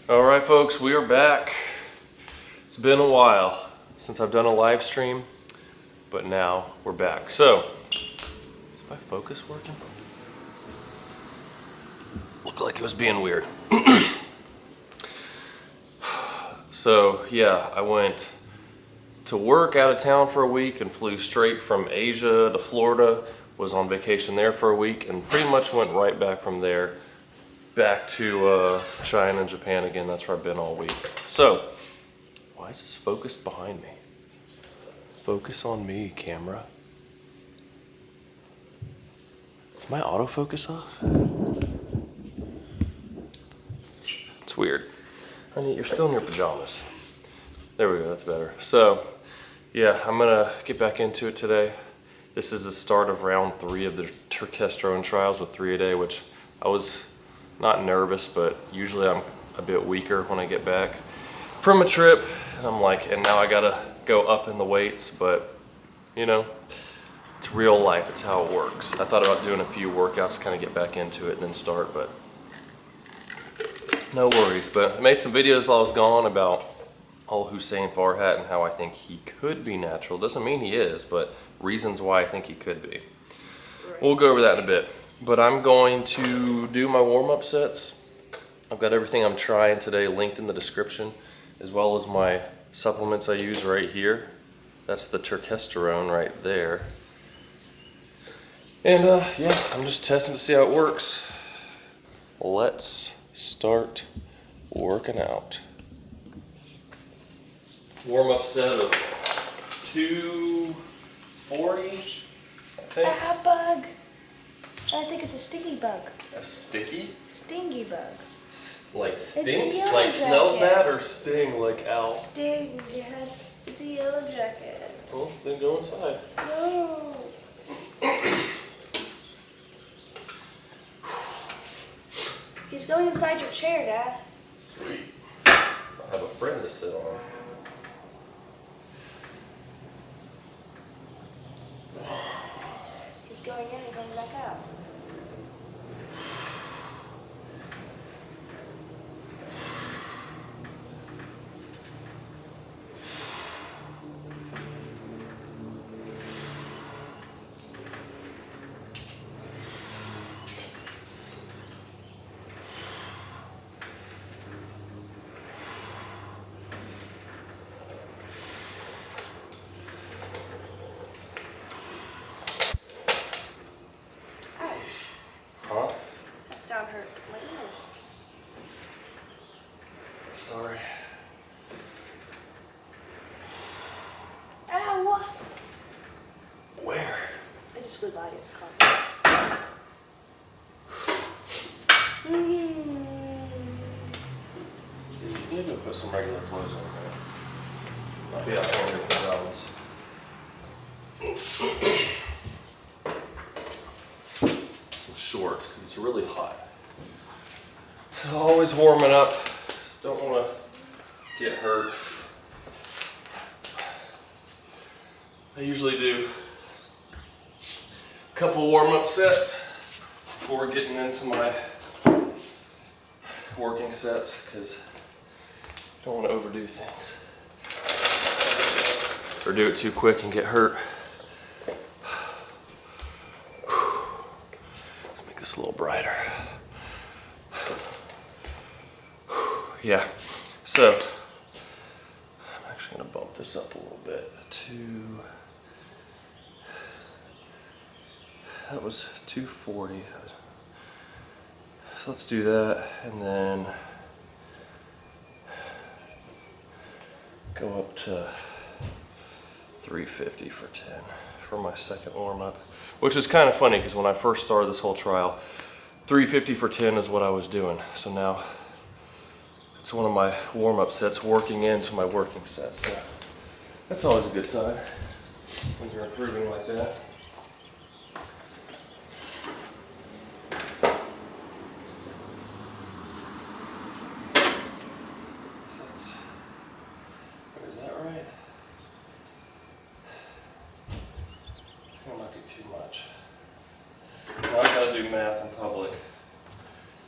All right, folks, we are back. It's been a while since I've done a live stream, but now we're back. So, is my focus working? Looked like it was being weird. So, yeah, I went to work out of town for a week and flew straight from Asia to Florida, was on vacation there for a week, and pretty much went right back from there back to China and Japan again. That's where I've been all week. So, why is this focused behind me? Focus on me, camera. Is my autofocus off? It's weird. Honey, you're still in your pajamas. There we go, that's better. So, yeah, I'm gonna get back into it today. This is the start of round 3 of the Turkesterone trials with 3 a day, which I was not nervous, but usually I'm a bit weaker when I get back from a trip. And I'm like, and now I gotta go up in the weights, but you know, it's real life, it's how it works. I thought about doing a few workouts to kind of get back into it and then start, but no worries. But I made some videos while I was gone about Hussein Farhat and how I think he could be natural. Doesn't mean he is, but reasons why I think he could be. We'll go over that in a bit. But I'm going to do my warm-up sets. I've got everything I'm trying today linked in the description, as well as my supplements I use right here. That's the Turkesterone right there. And yeah, I'm just testing to see how it works. Let's start working out. Warm-up set of 240, I think. Ah, bug. I think it's a stinky bug. A sticky? Stingy bug. Like It's a sting? yellow Like smells jacket. bad or sting like ow? Sting, yes. It's a yellow jacket. Well, then go inside. No. He's going inside your chair, Dad. Sweet. I'll have a friend to sit on. He's going in and going back out. Huh? That sound hurt my ears. Sorry. Ah, wasp. Where? I just flew by. It's caught. You need to put some regular clothes on there. Might be out there in your pajamas. Some shorts, because it's really hot. So always warming up. Don't want to get hurt. I usually do a couple warm-up sets before getting into my working sets, because I don't want to overdo things or do it too quick and get hurt. Let's make this a little brighter. Yeah, so I'm actually gonna bump this up a little bit to, that was 240. So let's do that, and then go up to 350 for 10 for my second warm-up, which is kind of funny because when I first started this whole trial, 350 for 10 is what I was doing. So now it's one of my warm-up sets working into my working sets. So that's always a good sign when you're improving like that. Is that right? That might be too much. Now I gotta do math in public.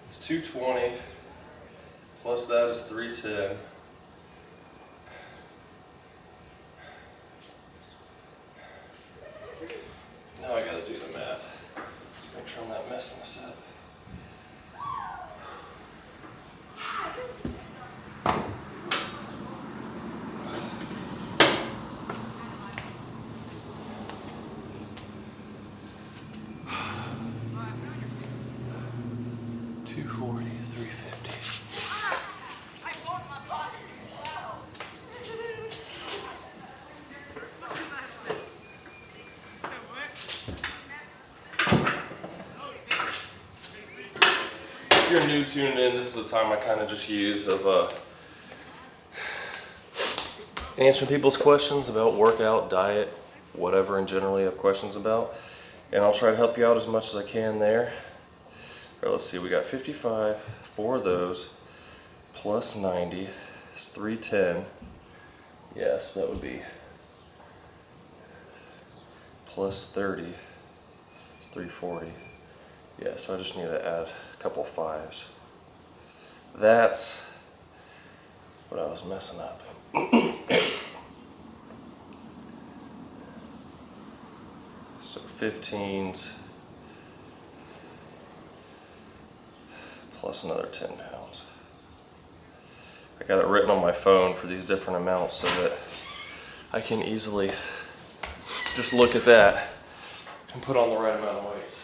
It's 220 Plus that is 310. Now I gotta do the math. Make sure I'm not messing this up. If you're new tuning in, this is the time I kind of just use of answering people's questions about workout, diet, whatever in general you have questions about. And I'll try to help you out as much as I can there. All right, let's see, we got 55, 4 of those, plus 90, it's 310. Yes, that would be plus 30, it's 340. Yeah, so I just need to add a couple of 5s. That's what I was messing up. So 15s plus another 10 pounds. I got it written on my phone for these different amounts so that I can easily just look at that and put on the right amount of weights.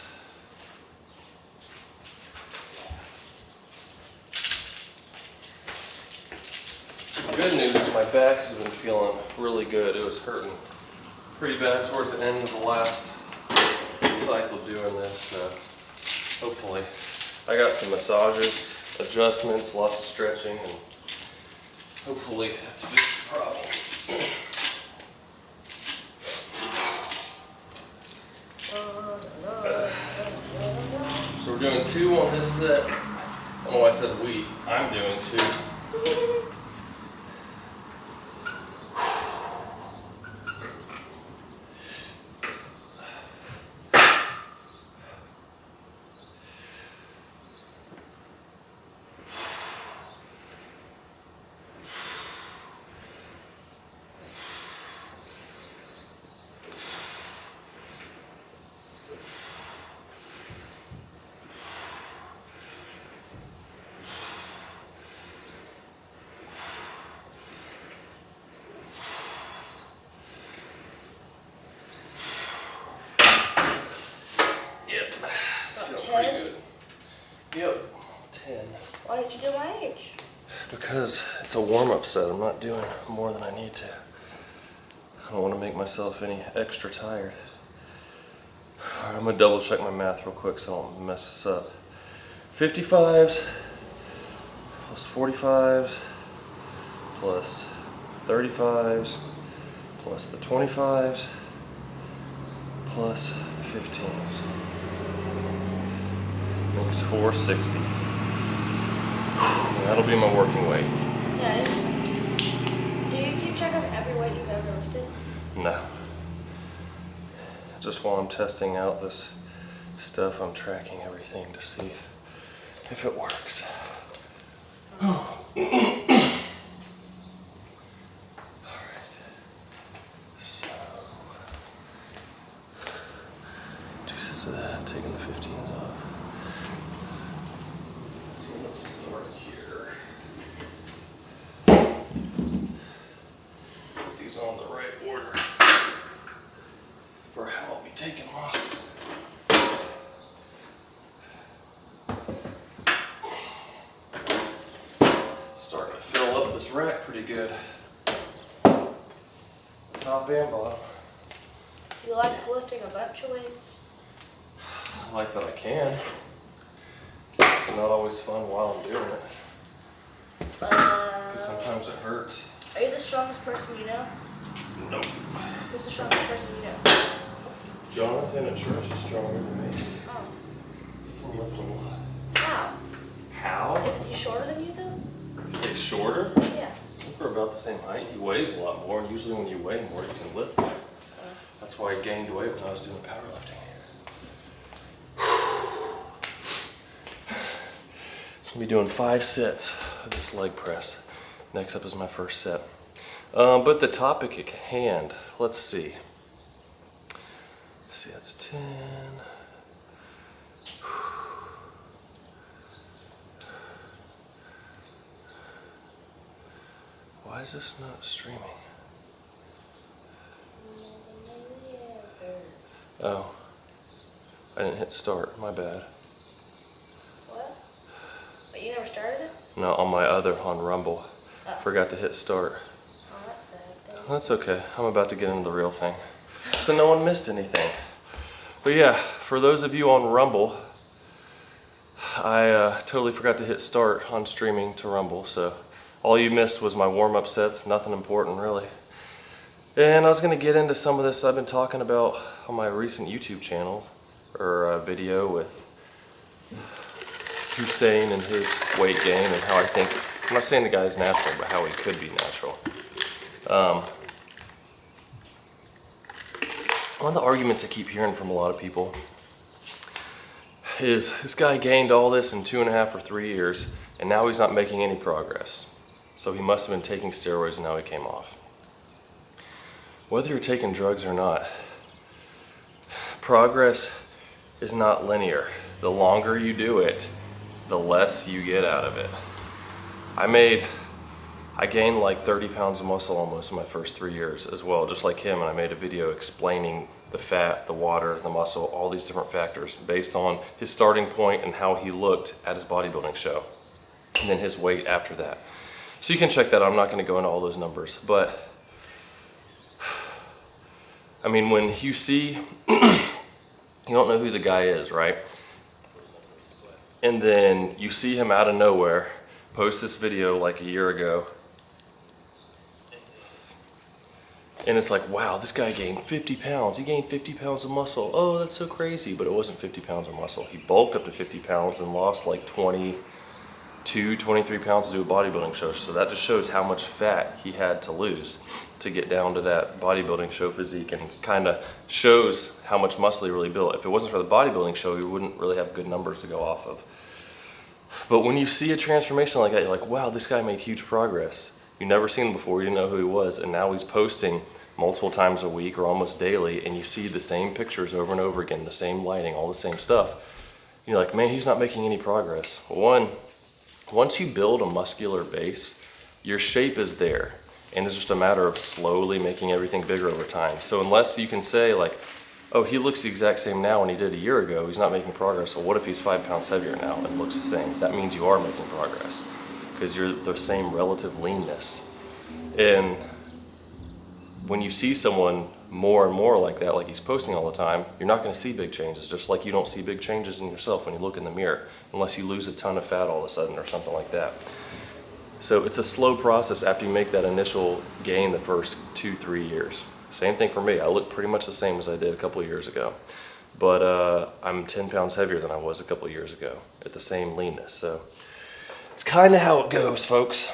The good news is my back has been feeling really good. It was hurting pretty bad towards the end of the last cycle doing this, so hopefully I got some massages, adjustments, lots of stretching, and hopefully that's fixed the problem. So we're doing 2 on this set. I don't know why I said we. I'm doing 2. Pretty good. Yep, 10. Why did you do my age? Because it's a warm-up set. I'm not doing more than I need to. I don't want to make myself any extra tired. All right, I'm gonna double check my math real quick so I don't mess this up. 55s plus 45s plus 35s plus the 25s plus the 15s. Makes 460. And that'll be my working weight. Dad, do you keep track of every weight you've ever lifted? No. Just while I'm testing out this stuff, I'm tracking everything to see if it works. Alright. So 2 sets of that, taking the 15s off. So let's start here. Put these on the right order for how I'll be taking them off. Starting to fill up this rack pretty good. Top and bottom. You like lifting a bunch of weights? I like that I can. It's not always fun while I'm doing it. Because sometimes it hurts. Are you the strongest person you know? Nope. Who's the strongest person you know? Jonathan in church is stronger than me. Oh. He can lift a lot. How? How? Is he shorter than you though? You say shorter? Yeah. I think we're about the same height. He weighs a lot more, and usually when you weigh more, you can lift more. That's why I gained weight when I was doing powerlifting. So I'm gonna be doing 5 sets of this leg press. Next up is my first set. But the topic at hand, let's see. That's 10. Why is this not streaming? Oh, I didn't hit start, my bad. What? But you never started it? No, on Rumble. Oh. Forgot to hit start. Oh, that's sad. That's okay, I'm about to get into the real thing. So no one missed anything. But yeah, for those of you on Rumble, I totally forgot to hit start on streaming to Rumble, so all you missed was my warm-up sets, nothing important really. And I was gonna get into some of this I've been talking about on my recent YouTube channel, or video with Hussein and his weight gain and how I think, I'm not saying the guy's natural, but how he could be natural. One of the arguments I keep hearing from a lot of people is this guy gained all this in 2.5 or 3 years and now he's not making any progress. So he must have been taking steroids and now he came off. Whether you're taking drugs or not, progress is not linear. The longer you do it, the less you get out of it. I gained like 30 pounds of muscle almost in my first 3 years as well, just like him, and I made a video explaining the fat, the water, the muscle, all these different factors based on his starting point and how he looked at his bodybuilding show, and then his weight after that. So you can check that out. I'm not gonna go into all those numbers, but I mean, when you see, you don't know who the guy is, right? And then you see him out of nowhere, post this video like a year ago, and it's like, wow, this guy gained 50 pounds. He gained 50 pounds of muscle. Oh, that's so crazy. But it wasn't 50 pounds of muscle. He bulked up to 50 pounds and lost like 22, 23 pounds to do a bodybuilding show. So that just shows how much fat he had to lose to get down to that bodybuilding show physique, and kind of shows how much muscle he really built. If it wasn't for the bodybuilding show, he wouldn't really have good numbers to go off of. But when you see a transformation like that, you're like, wow, this guy made huge progress. You never seen him before, you didn't know who he was, and now he's posting multiple times a week or almost daily, and you see the same pictures over and over again, the same lighting, all the same stuff. You're like, man, he's not making any progress. One, once you build a muscular base, your shape is there, and it's just a matter of slowly making everything bigger over time. So unless you can say like, oh, he looks the exact same now when he did a year ago, he's not making progress. Well, what if he's 5 pounds heavier now and looks the same? That means you are making progress because you're the same relative leanness. And when you see someone more and more like that, like he's posting all the time, you're not gonna see big changes, just like you don't see big changes in yourself when you look in the mirror, unless you lose a ton of fat all of a sudden or something like that. So it's a slow process after you make that initial gain the first 2-3 years. Same thing for me. I look pretty much the same as I did a couple of years ago, but I'm 10 pounds heavier than I was a couple of years ago at the same leanness. So it's kind of how it goes, folks.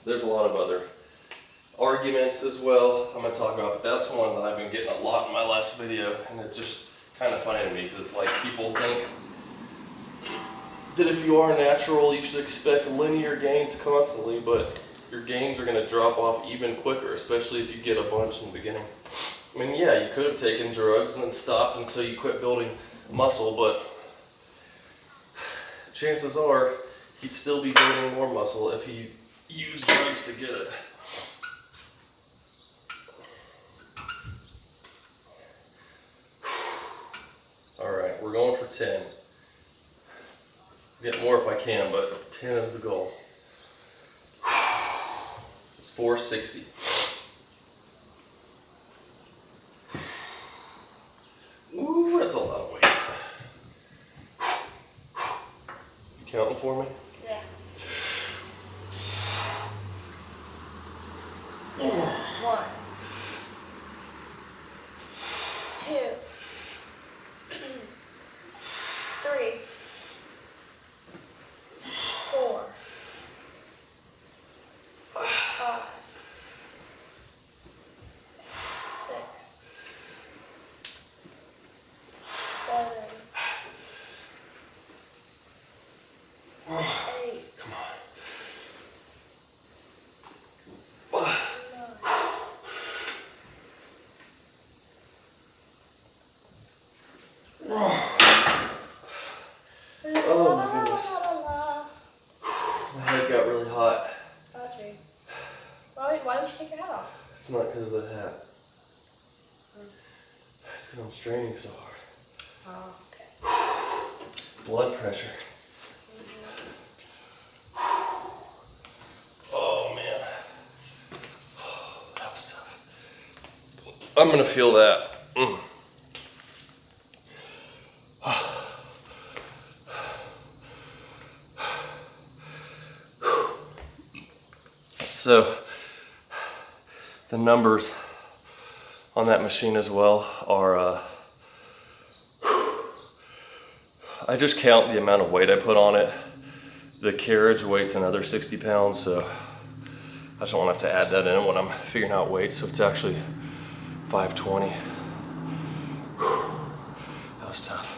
There's a lot of other arguments as well I'm going to talk about, but that's one that I've been getting a lot in my last video, and it's just kind of funny to me because it's like people think that if you are natural, you should expect linear gains constantly, but your gains are going to drop off even quicker, especially if you get a bunch in the beginning. I mean, yeah, you could have taken drugs and then stopped, and so you quit building muscle, but chances are he'd still be building more muscle if he used drugs to get it. All right, we're going for 10. Get more if I can, but 10 is the goal. It's 460. Ooh, that's a lot of weight. You counting for me? Yeah. 1, 2, 3, 4, 5, 6, 7, 8, It's not because of the hat. It's because I'm straining so hard. Oh, okay. Blood pressure. Oh man. That was tough. I'm gonna feel that. So the numbers on that machine as well are, I just count the amount of weight I put on it. The carriage weight's another 60 pounds, so I just don't want to have to add that in when I'm figuring out weight. So it's actually 520. That was tough.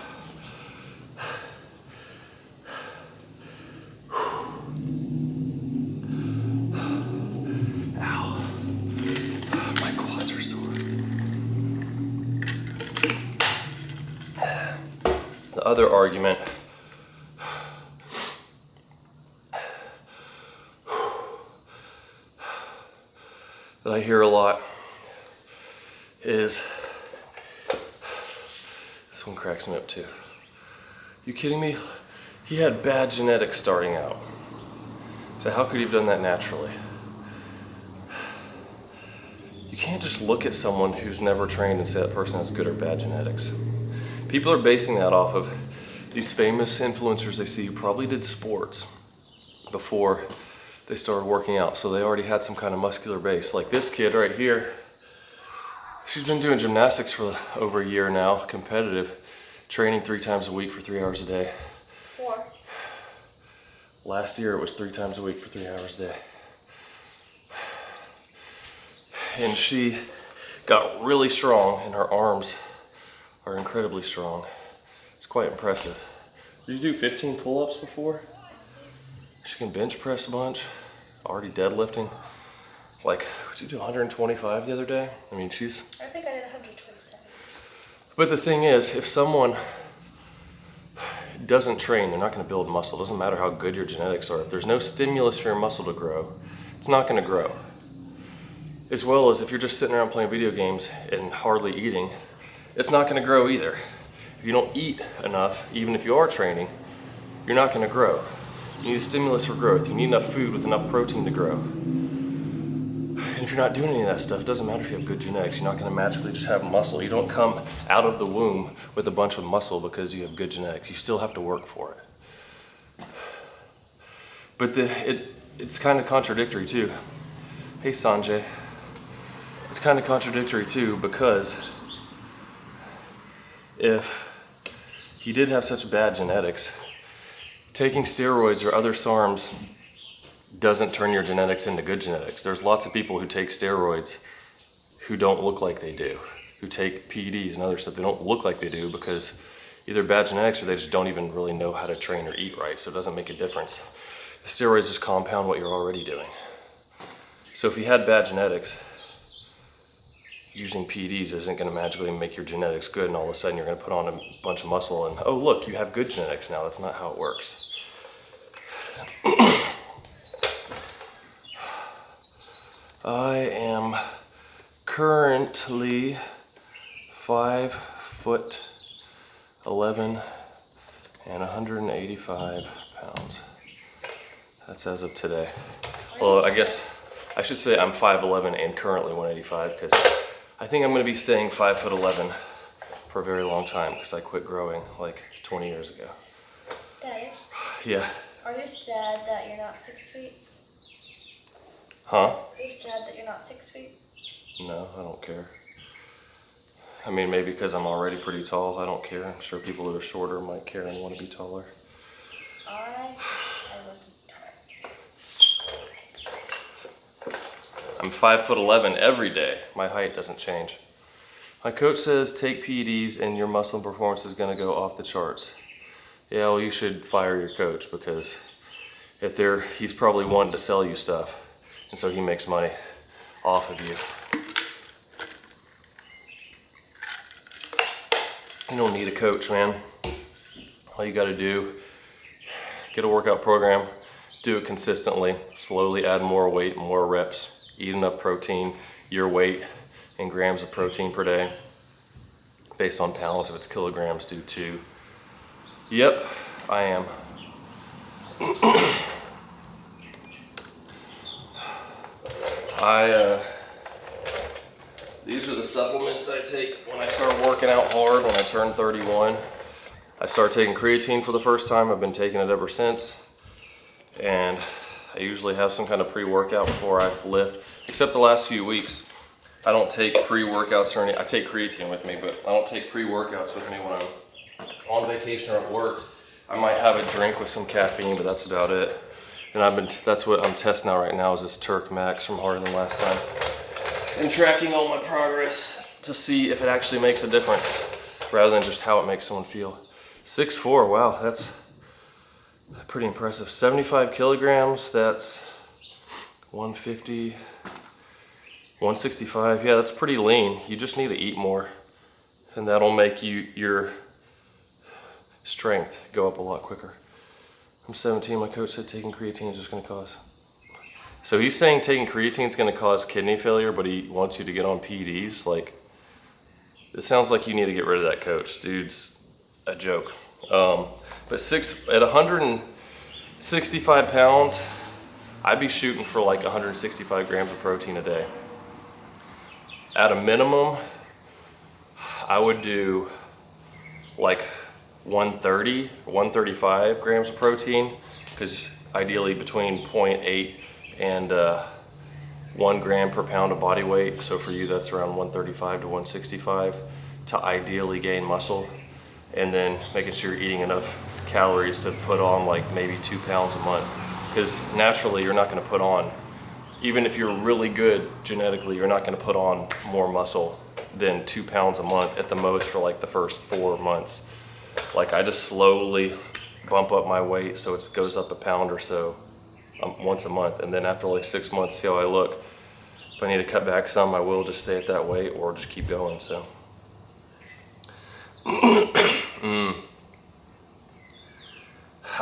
Ow. My quads are sore. The other argument that I hear a lot is, this one cracks me up too. You kidding me? He had bad genetics starting out. So how could he have done that naturally? You can't just look at someone who's never trained and say that person has good or bad genetics. People are basing that off of these famous influencers they see who probably did sports before they started working out. So they already had some kind of muscular base. Like this kid right here, she's been doing gymnastics for over a year now, competitive, training 3 times a week for 3 hours a day. 4. Last year it was 3 times a week for 3 hours a day. And she got really strong, and her arms are incredibly strong. It's quite impressive. Did you do 15 pull-ups before? She can bench press a bunch, already deadlifting. Like, did you do 125 the other day? I mean, she's... I think I did 127. But the thing is, if someone doesn't train, they're not gonna build muscle. It doesn't matter how good your genetics are. If there's no stimulus for your muscle to grow, it's not gonna grow. As well as if you're just sitting around playing video games and hardly eating, it's not gonna grow either. If you don't eat enough, even if you are training, you're not gonna grow. You need a stimulus for growth. You need enough food with enough protein to grow. And if you're not doing any of that stuff, it doesn't matter if you have good genetics. You're not gonna magically just have muscle. You don't come out of the womb with a bunch of muscle because you have good genetics. You still have to work for it. But it's kind of contradictory too. Hey Sanjay. It's kind of contradictory too, because if he did have such bad genetics, taking steroids or other SARMs doesn't turn your genetics into good genetics. There's lots of people who take steroids who don't look like they do, who take PEDs and other stuff, they don't look like they do because either bad genetics or they just don't even really know how to train or eat right, so it doesn't make a difference. The steroids just compound what you're already doing. So if he had bad genetics, using PEDs isn't going to magically make your genetics good and all of a sudden you're going to put on a bunch of muscle and, oh look, you have good genetics now. That's not how it works. I am currently 5'11" and 185 pounds. That's as of today. Well, I guess I should say I'm 5'11" and currently 185 because I think I'm going to be staying 5'11" for a very long time because I quit growing like 20 years ago. Daddy, Yeah. are you sad that you're not 6 feet? Huh? Are you sad that you're not 6 feet? No, I don't care. I mean, maybe because I'm already pretty tall, I don't care. I'm sure people that are shorter might care and want to be taller. I wasn't tired. I'm 5'11" every day. My height doesn't change. My coach says take PEDs and your muscle performance is going to go off the charts. Yeah, well, you should fire your coach because he's probably wanting to sell you stuff, and so he makes money off of you. You don't need a coach, man. All you got to do, get a workout program, do it consistently, slowly add more weight, more reps, eat enough protein, your weight in grams of protein per day. Based on pounds, if it's kilograms, do 2. Yep, I am. These are the supplements I take when I start working out hard, when I turn 31. I started taking creatine for the first time. I've been taking it ever since. And I usually have some kind of pre-workout before I lift, except the last few weeks. I don't take pre-workouts or anything. I take creatine with me, but I don't take pre-workouts with me when I'm on vacation or at work. I might have a drink with some caffeine, but that's about it. And that's what I'm testing out right now, is this Turk Max from Harder Than Last Time. And tracking all my progress to see if it actually makes a difference, rather than just how it makes someone feel. 6'4", wow, that's pretty impressive. 75 kilograms, that's 150, 165. Yeah, that's pretty lean. You just need to eat more, and that'll make your strength go up a lot quicker. I'm 17, my coach said taking creatine is just gonna cause. So he's saying taking creatine is gonna cause kidney failure, but he wants you to get on PEDs. Like, it sounds like you need to get rid of that coach. Dude's a joke. But at 165 pounds, I'd be shooting for like 165 grams of protein a day. At a minimum, I would do like 130, 135 grams of protein, because ideally between 0.8 and 1 gram per pound of body weight. So for you, that's around 135 to 165 to ideally gain muscle. And then making sure you're eating enough calories to put on like maybe 2 pounds a month. Because naturally you're not gonna put on, even if you're really good genetically, you're not gonna put on more muscle than 2 pounds a month at the most for like the first 4 months. Like, I just slowly bump up my weight so it goes up a pound or so once a month. And then after like 6 months, see how I look. If I need to cut back some, I will just stay at that weight or just keep going, so.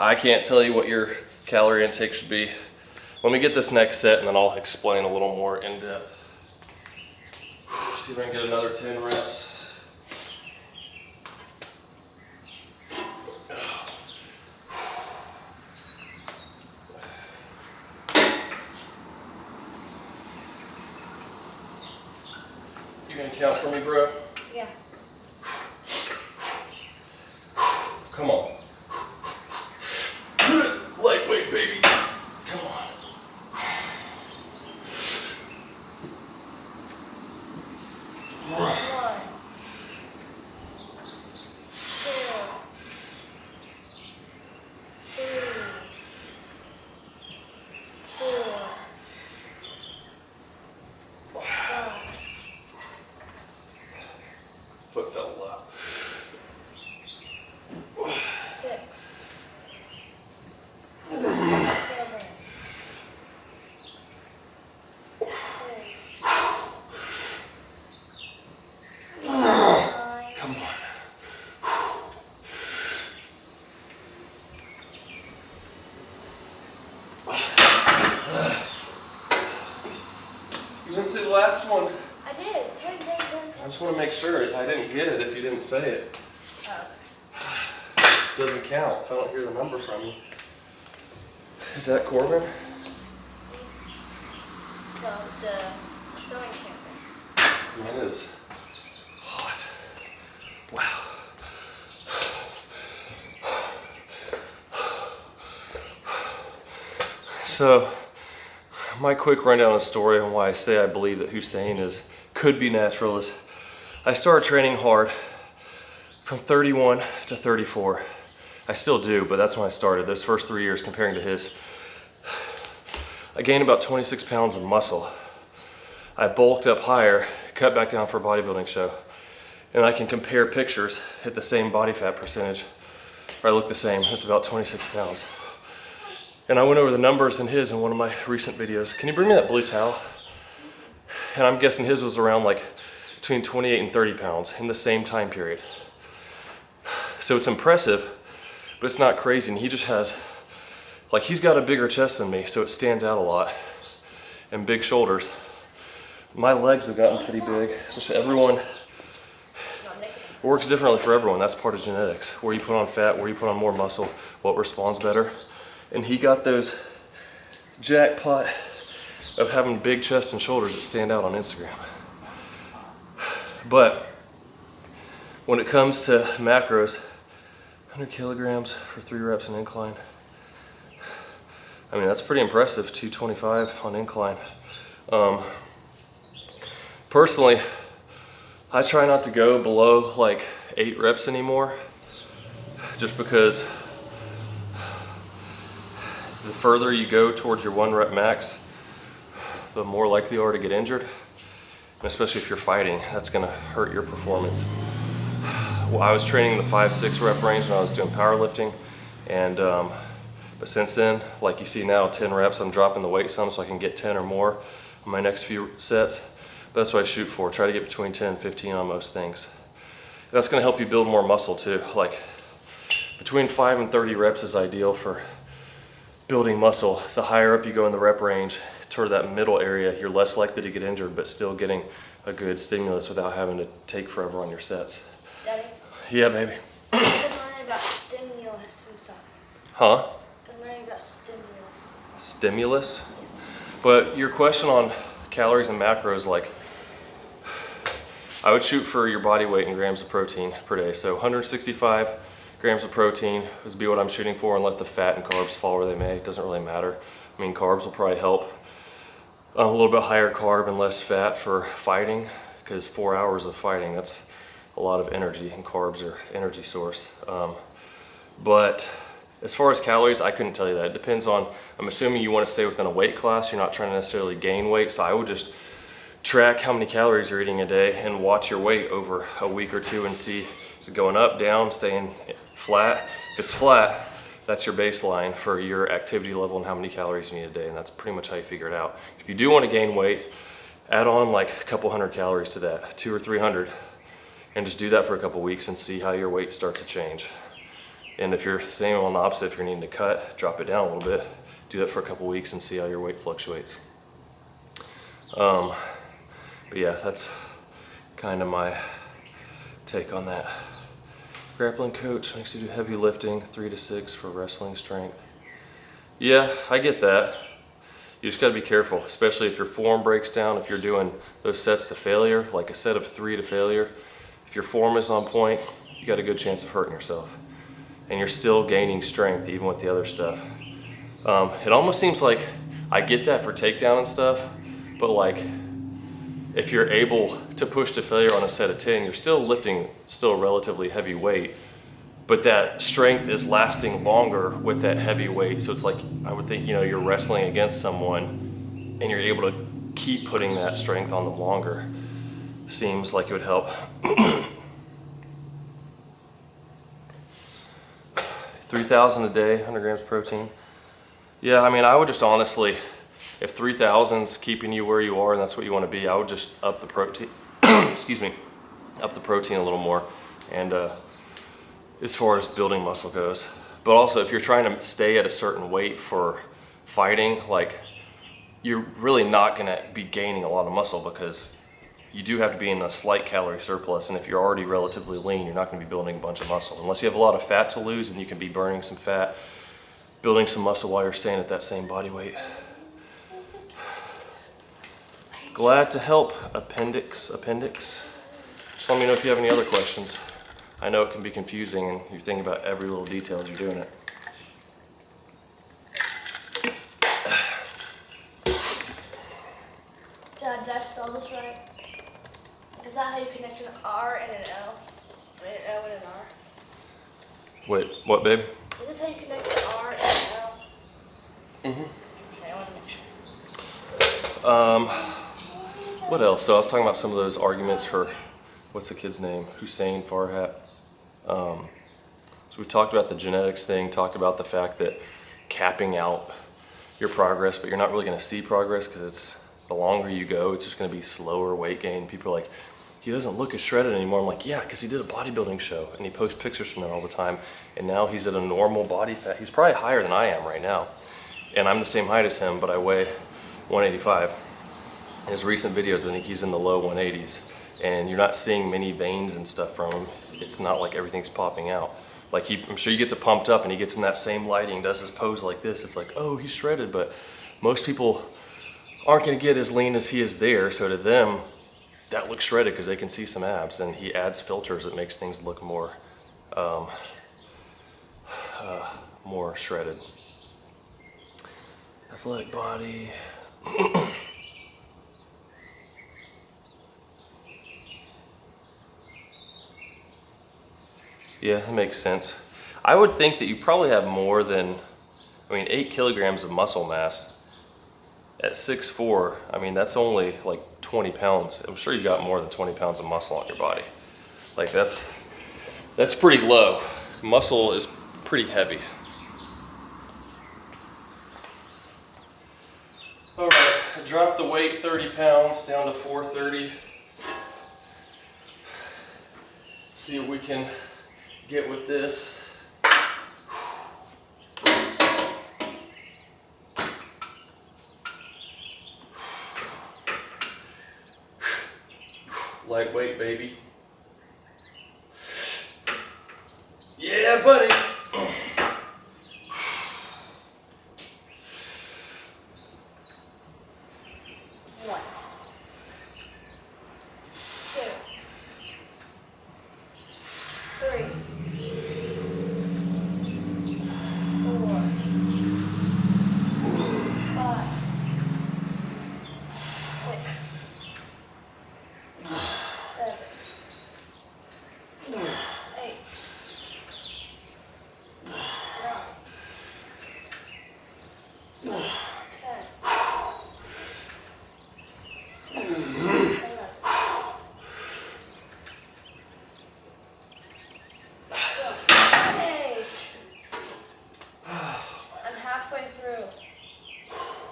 I can't tell you what your calorie intake should be. Let me get this next set and then I'll explain a little more in depth. See if I can get another 10 reps. You gonna count for me, bro? Yeah. Come on. Lightweight, baby. Come on. One, two, three, four, 5. Foot fell low. 6, 7, 8, 9. Come on. You didn't say the last one. I did. 10. I just want to make sure I didn't get it if you didn't say it. Oh. Doesn't count if I don't hear the number from you. Is that Corbin? Well, the sewing campus. Man, it is hot. Wow. So, my quick rundown of the story on why I say I believe that Hussein could be natural is I started training hard from 31 to 34. I still do, but that's when I started. Those first 3 years comparing to his, I gained about 26 pounds of muscle. I bulked up higher, cut back down for a bodybuilding show. And I can compare pictures at the same body fat percentage, or I look the same. It's about 26 pounds. And I went over the numbers in his in one of my recent videos. Can you bring me that blue towel? And I'm guessing his was around like between 28 and 30 pounds in the same time period. So it's impressive, but it's not crazy. And he just has, like, he's got a bigger chest than me, so it stands out a lot, and big shoulders. My legs have gotten pretty big. Just everyone, it works differently for everyone. That's part of genetics. Where you put on fat, where you put on more muscle, what responds better. And he got those jackpot of having big chest and shoulders that stand out on Instagram. But when it comes to macros, 100 kilograms for 3 reps in incline. I mean, that's pretty impressive, 225 on incline. Personally, I try not to go below like 8 reps anymore, just because the further you go towards your 1 rep max, the more likely you are to get injured. And especially if you're fighting, that's gonna hurt your performance. Well, I was training in the 5-6 rep range when I was doing powerlifting, and but since then, like you see now, 10 reps, I'm dropping the weight some so I can get 10 or more on my next few sets. But that's what I shoot for. Try to get between 10 and 15 on most things. And that's gonna help you build more muscle too. Like between 5 and 30 reps is ideal for building muscle. The higher up you go in the rep range, toward that middle area, you're less likely to get injured, but still getting a good stimulus without having to take forever on your sets. Daddy? Yeah, baby. I've been learning about stimulus and stuff. Huh? I'm learning about stimulus and stuff. Stimulus? Yes. But your question on calories and macros, like, I would shoot for your body weight in grams of protein per day. So 165 grams of protein would be what I'm shooting for, and let the fat and carbs fall where they may. It doesn't really matter. I mean, carbs will probably help. A little bit higher carb and less fat for fighting, because 4 hours of fighting, that's a lot of energy, and carbs are energy source. But as far as calories, I couldn't tell you that. It depends on, I'm assuming you want to stay within a weight class. You're not trying to necessarily gain weight. So I would just track how many calories you're eating a day and watch your weight over a week or two and see, is it going up, down, staying flat? If it's flat, that's your baseline for your activity level and how many calories you need a day. And that's pretty much how you figure it out. If you do want to gain weight, add on like a couple hundred calories to that, 200 or 300, and just do that for a couple weeks and see how your weight starts to change. And if you're staying on the opposite, if you're needing to cut, drop it down a little bit. Do that for a couple weeks and see how your weight fluctuates. But yeah, that's kind of my take on that. Grappling coach makes you do heavy lifting, 3 to 6 for wrestling strength. Yeah, I get that. You just gotta be careful, especially if your form breaks down, if you're doing those sets to failure, like a set of 3 to failure. If your form is on point, you got a good chance of hurting yourself. And you're still gaining strength even with the other stuff. It almost seems like I get that for takedown and stuff, but like if you're able to push to failure on a set of 10, you're still lifting still relatively heavy weight, but that strength is lasting longer with that heavy weight. So it's like, I would think, you know, you're wrestling against someone and you're able to keep putting that strength on them longer. Seems like it would help. 3,000 a day, 100 grams of protein. Yeah, I mean, I would just honestly, if 3,000's keeping you where you are and that's what you want to be, I would just up the protein, excuse me, up the protein a little more. And as far as building muscle goes, but also if you're trying to stay at a certain weight for fighting, like you're really not going to be gaining a lot of muscle because you do have to be in a slight calorie surplus. And if you're already relatively lean, you're not going to be building a bunch of muscle unless you have a lot of fat to lose, and you can be burning some fat, building some muscle while you're staying at that same body weight. Glad to help, appendix. Just let me know if you have any other questions. I know it can be confusing and you're thinking about every little detail as you're doing it. Dad, did I spell this right? Is that how you connect an R and an L? An O and an R? Wait, what, babe? Is this how you connect an R and an L? Mm-hmm. Okay, I want to make sure. What else? So I was talking about some of those arguments for, what's the kid's name? Hussein Farhat. So we talked about the genetics thing, talked about the fact that capping out your progress, but you're not really going to see progress because it's the longer you go, it's just going to be slower weight gain. People are like, he doesn't look as shredded anymore. I'm like, yeah, because he did a bodybuilding show and he posts pictures from that all the time. And now he's at a normal body fat. He's probably higher than I am right now. And I'm the same height as him, but I weigh 185. his recent videos, I think he's in the low 180s, and you're not seeing many veins and stuff from him. It's not like everything's popping out. Like I'm sure he gets it pumped up and he gets in that same lighting, does his pose like this. It's like, oh, he's shredded, but most people aren't gonna get as lean as he is there. So to them, that looks shredded because they can see some abs, and he adds filters that makes things look more, more shredded. Athletic body. Yeah, that makes sense. I would think that you probably have more than, 8 kilograms of muscle mass at 6'4". I mean, that's only like 20 pounds. I'm sure you got more than 20 pounds of muscle on your body. Like that's pretty low. Muscle is pretty heavy. All right, I dropped the weight 30 pounds down to 430. See what we can get with this. Lightweight, baby. Yeah, buddy. 1, 2, 3, 4, 5, 6, 7, 8, 9, 10, 11. Hey! I'm halfway through.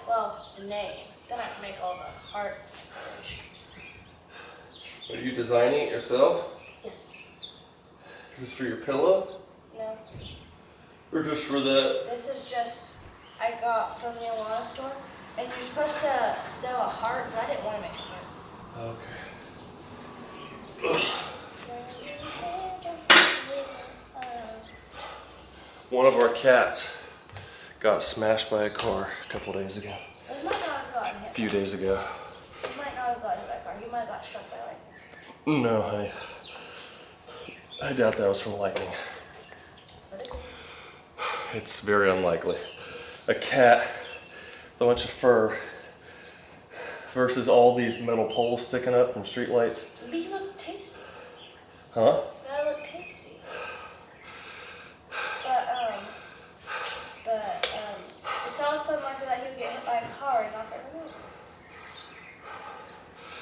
Well, the name. Then I can make all the hearts and decorations. Are you designing it yourself? Yes. Is this for your pillow? No. Or just for that? This is just I got from the Alana store, and you're supposed to sew a heart, but I didn't want to make a heart. Okay. One of our cats got smashed by a car a couple days ago. He might not have gotten A hit. few days ago. He might not have gotten hit by a car. He might have got struck by lightning. No, honey. I doubt that was from lightning. But it could. It's very unlikely. A cat with a bunch of fur versus all these metal poles sticking up from streetlights. These look tasty. Huh? That look tasty. It's also likely that he would get hit by a car and not get removed.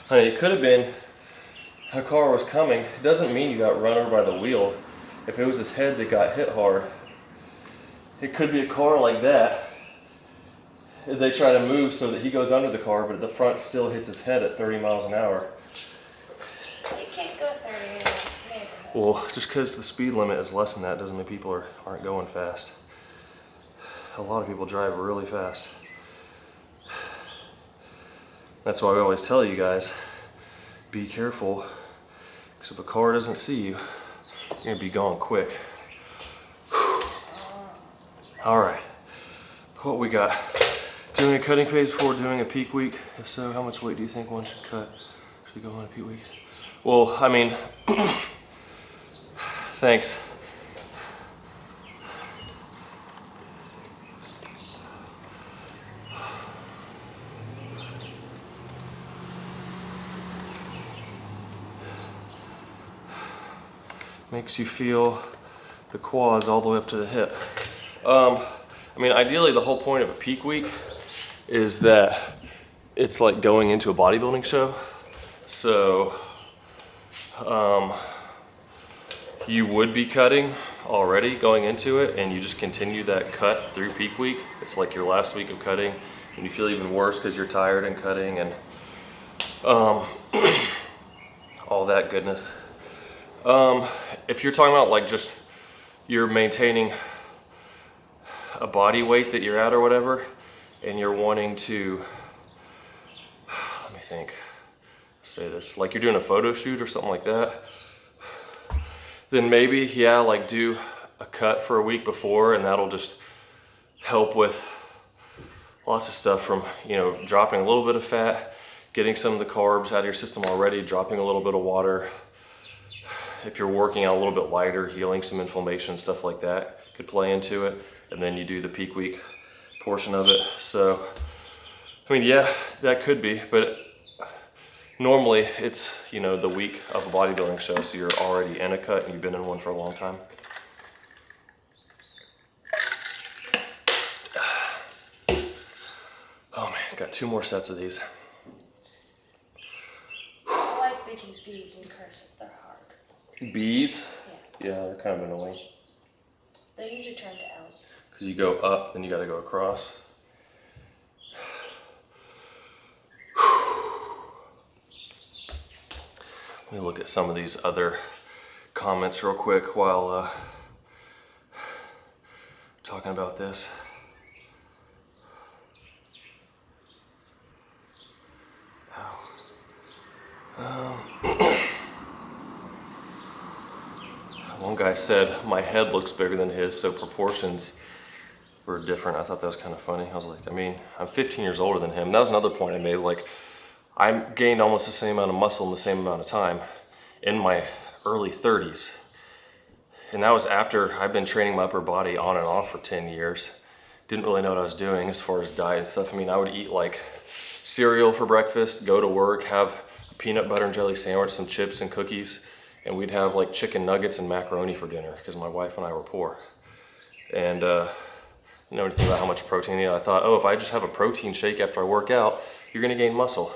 Honey, it could have been a car was coming. It doesn't mean you got run over by the wheel. If it was his head that got hit hard, it could be a car like that. They try to move so that he goes under the car, but the front still hits his head at 30 miles an hour. You can't go 30 in a neighborhood. Well, just because the speed limit is less than that doesn't mean people aren't going fast. A lot of people drive really fast. That's why we always tell you guys, be careful, because if a car doesn't see you, you're gonna be gone quick. All right, what we got? Doing a cutting phase before doing a peak week? If so, how much weight do you think one should cut? Should go on a peak week? Well, I mean, thanks. Makes you feel the quads all the way up to the hip. I mean, ideally the whole point of a peak week is that it's like going into a bodybuilding show. So you would be cutting already going into it, and you just continue that cut through peak week. It's like your last week of cutting, and you feel even worse because you're tired and cutting and all that goodness. If you're talking about like just you're maintaining a body weight that you're at or whatever, and you're wanting to, let me think, say this, like you're doing a photo shoot or something like that, then maybe, yeah, like do a cut for a week before, and that'll just help with lots of stuff from, you know, dropping a little bit of fat, getting some of the carbs out of your system already, dropping a little bit of water. If you're working out a little bit lighter, healing some inflammation, stuff like that could play into it. And then you do the peak week portion of it. So, I mean, yeah, that could be, but normally it's, you know, the week of a bodybuilding show, so you're already in a cut and you've been in one for a long time. Oh man, got 2 more sets of these. I like making B's in cursive, they're hard. B's? Yeah. Yeah, they're kind of annoying. They usually turn to L's. Because you go up, then you got to go across. Let me look at some of these other comments real quick while talking about this. One guy said my head looks bigger than his, so proportions were different. I thought that was kind of funny. I was like, I mean, I'm 15 years older than him. That was another point I made. Like, I gained almost the same amount of muscle in the same amount of time in my early 30s. And that was after I've been training my upper body on and off for 10 years. Didn't really know what I was doing as far as diet and stuff. I mean, I would eat like cereal for breakfast, go to work, have a peanut butter and jelly sandwich, some chips and cookies, and we'd have like chicken nuggets and macaroni for dinner because my wife and I were poor. And didn't know anything about how much protein I ate. I thought, oh, if I just have a protein shake after I work out, you're gonna gain muscle.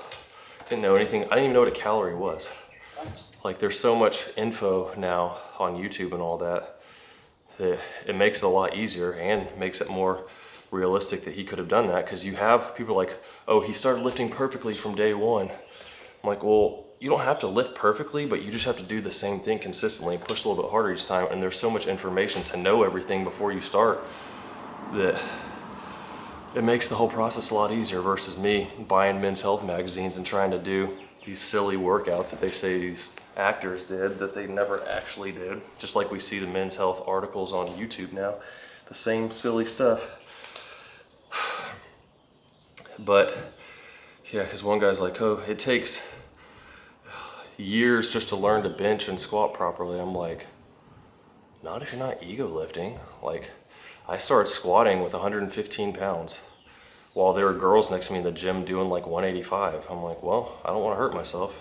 Didn't know anything. I didn't even know what a calorie was. Like, there's so much info now on YouTube and all that it makes it a lot easier and makes it more realistic that he could have done that, because you have people like, oh, he started lifting perfectly from day one. I'm like, well, you don't have to lift perfectly, but you just have to do the same thing consistently, push a little bit harder each time, and there's so much information to know everything before you start that it makes the whole process a lot easier versus me buying Men's Health magazines and trying to do these silly workouts that they say these actors did that they never actually did. Just like we see the Men's Health articles on YouTube now, the same silly stuff. But yeah, because one guy's like, oh, it takes years just to learn to bench and squat properly. I'm like, not if you're not ego lifting. Like, I started squatting with 115 pounds while there were girls next to me in the gym doing like 185. I'm like, well, I don't want to hurt myself.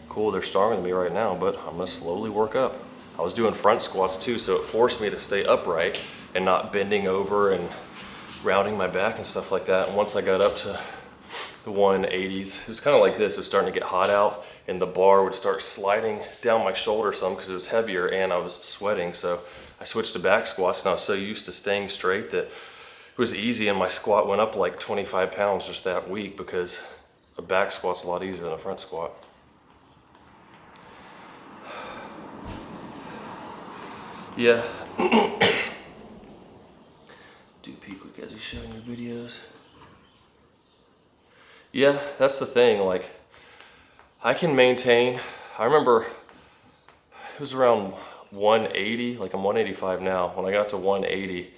Cool, they're stronger than me right now, but I'm gonna slowly work up. I was doing front squats too, so it forced me to stay upright and not bending over and rounding my back and stuff like that. And once I got up to the 180s, it was kind of like this. It was starting to get hot out and the bar would start sliding down my shoulder some because it was heavier and I was sweating. So I switched to back squats, and I was so used to staying straight that it was easy, and my squat went up like 25 pounds just that week because a back squat's a lot easier than a front squat. Yeah. Do peak week as you show in your videos. Yeah, that's the thing. Like, I can maintain. I remember it was around 180, like I'm 185 now. When I got to 180,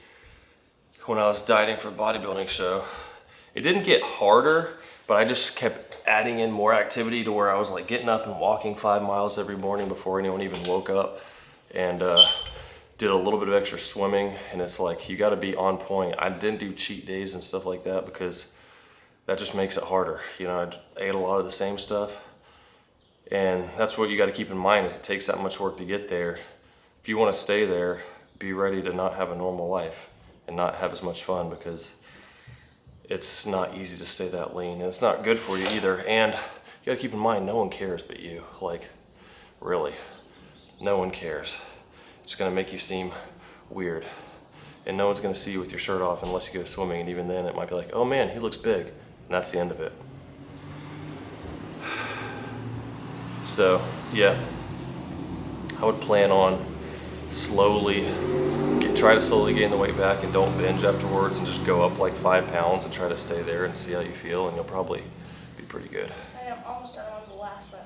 when I was dieting for a bodybuilding show, it didn't get harder, but I just kept adding in more activity to where I was like getting up and walking 5 miles every morning before anyone even woke up, and did a little bit of extra swimming. And it's like, you got to be on point. I didn't do cheat days and stuff like that because that just makes it harder. You know, I ate a lot of the same stuff, and that's what you got to keep in mind, is it takes that much work to get there. If you want to stay there, be ready to not have a normal life and not have as much fun, because it's not easy to stay that lean, and it's not good for you either. And you got to keep in mind, no one cares but you. Like, really, no one cares. It's going to make you seem weird, and no one's going to see you with your shirt off unless you go swimming, and even then it might be like, oh man, he looks big, and that's the end of it. So yeah, I would plan on try to slowly gain the weight back, and don't binge afterwards, and just go up like 5 pounds and try to stay there and see how you feel, and you'll probably be pretty good. I know. almost done on the last letter.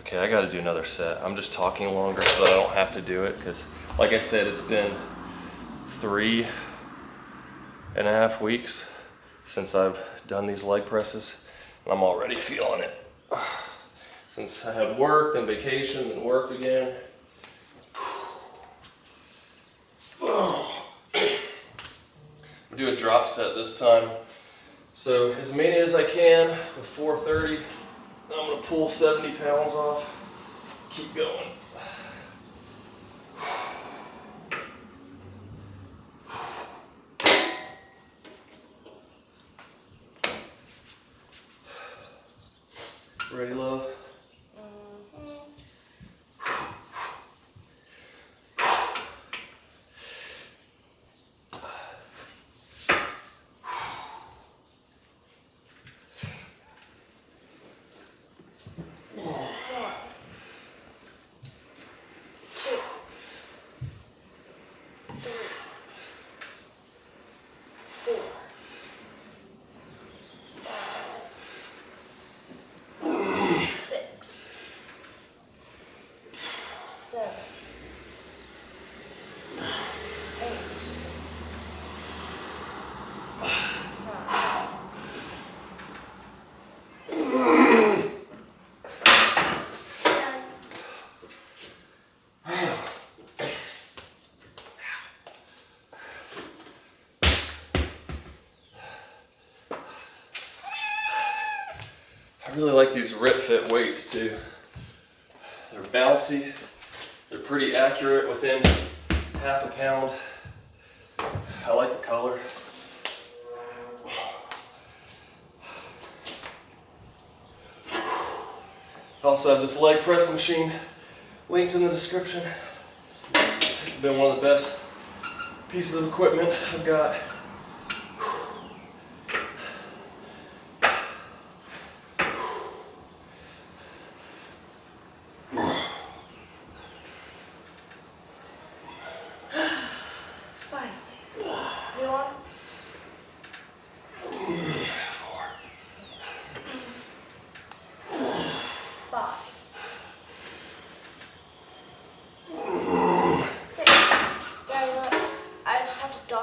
Okay, I gotta do another set. I'm just talking longer so that I don't have to do it, because like I said, it's been 3.5 weeks since I've done these leg presses, and I'm already feeling it. Since I had work and vacation and work again. Do a drop set this time. So as many as I can with 430. I'm gonna pull 70 pounds off. Keep going. Ready, love? I really like these Rip Fit weights too. They're bouncy, they're pretty accurate within half a pound. I like the color. I also have this leg press machine linked in the description. This has been one of the best pieces of equipment I've got.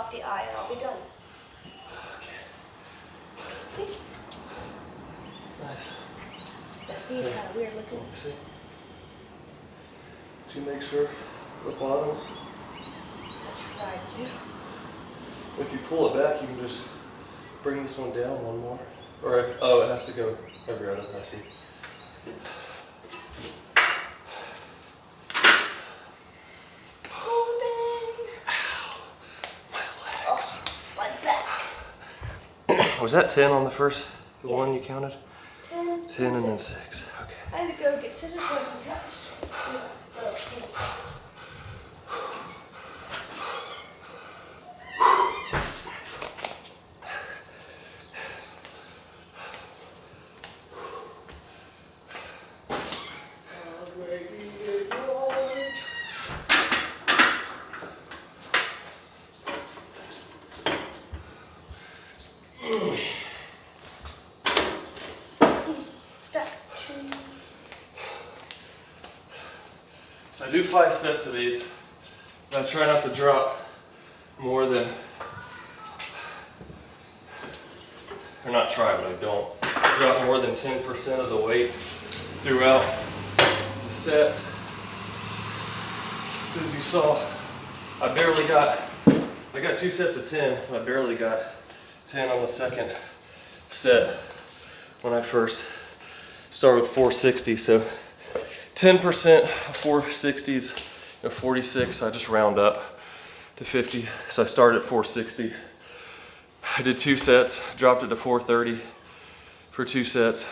The eye and I'll be done. Okay. See? Nice. That C is kind of weird looking. See? Did you make sure the bottoms? I tried to. If you pull it back, you can just bring this one down one more. Or, oh, it has to go every other, I see. Was that 10 on the first one you counted? 10. 10 and then 6. Okay. I had to go get scissors so I can cut this. So I do 5 sets of these, and I try not to drop more than, or not try, but I don't drop more than 10% of the weight throughout the sets. As you saw, I got 2 sets of 10, I barely got 10 on the second set when I first started with 460. So 10% of 460s, 46, I just round up to 50. So I started at 460. I did 2 sets, dropped it to 430 for 2 sets.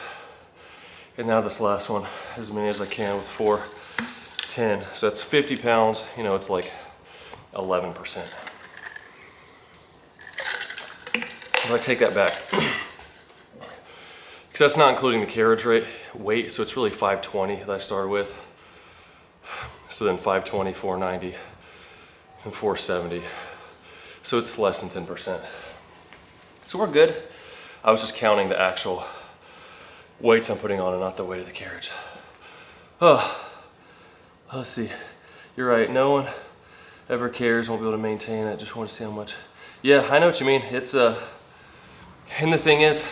And now this last one, as many as I can with 410. So that's 50 pounds, it's like 11%. If I take that back, because that's not including the carriage weight, so it's really 520 that I started with. So then 520, 490, and 470. So it's less than 10%. So we're good. I was just counting the actual weights I'm putting on and not the weight of the carriage. Oh, let's see. You're right, no one ever cares, won't be able to maintain it. Just want to see how much. Yeah, I know what you mean. It's and the thing is,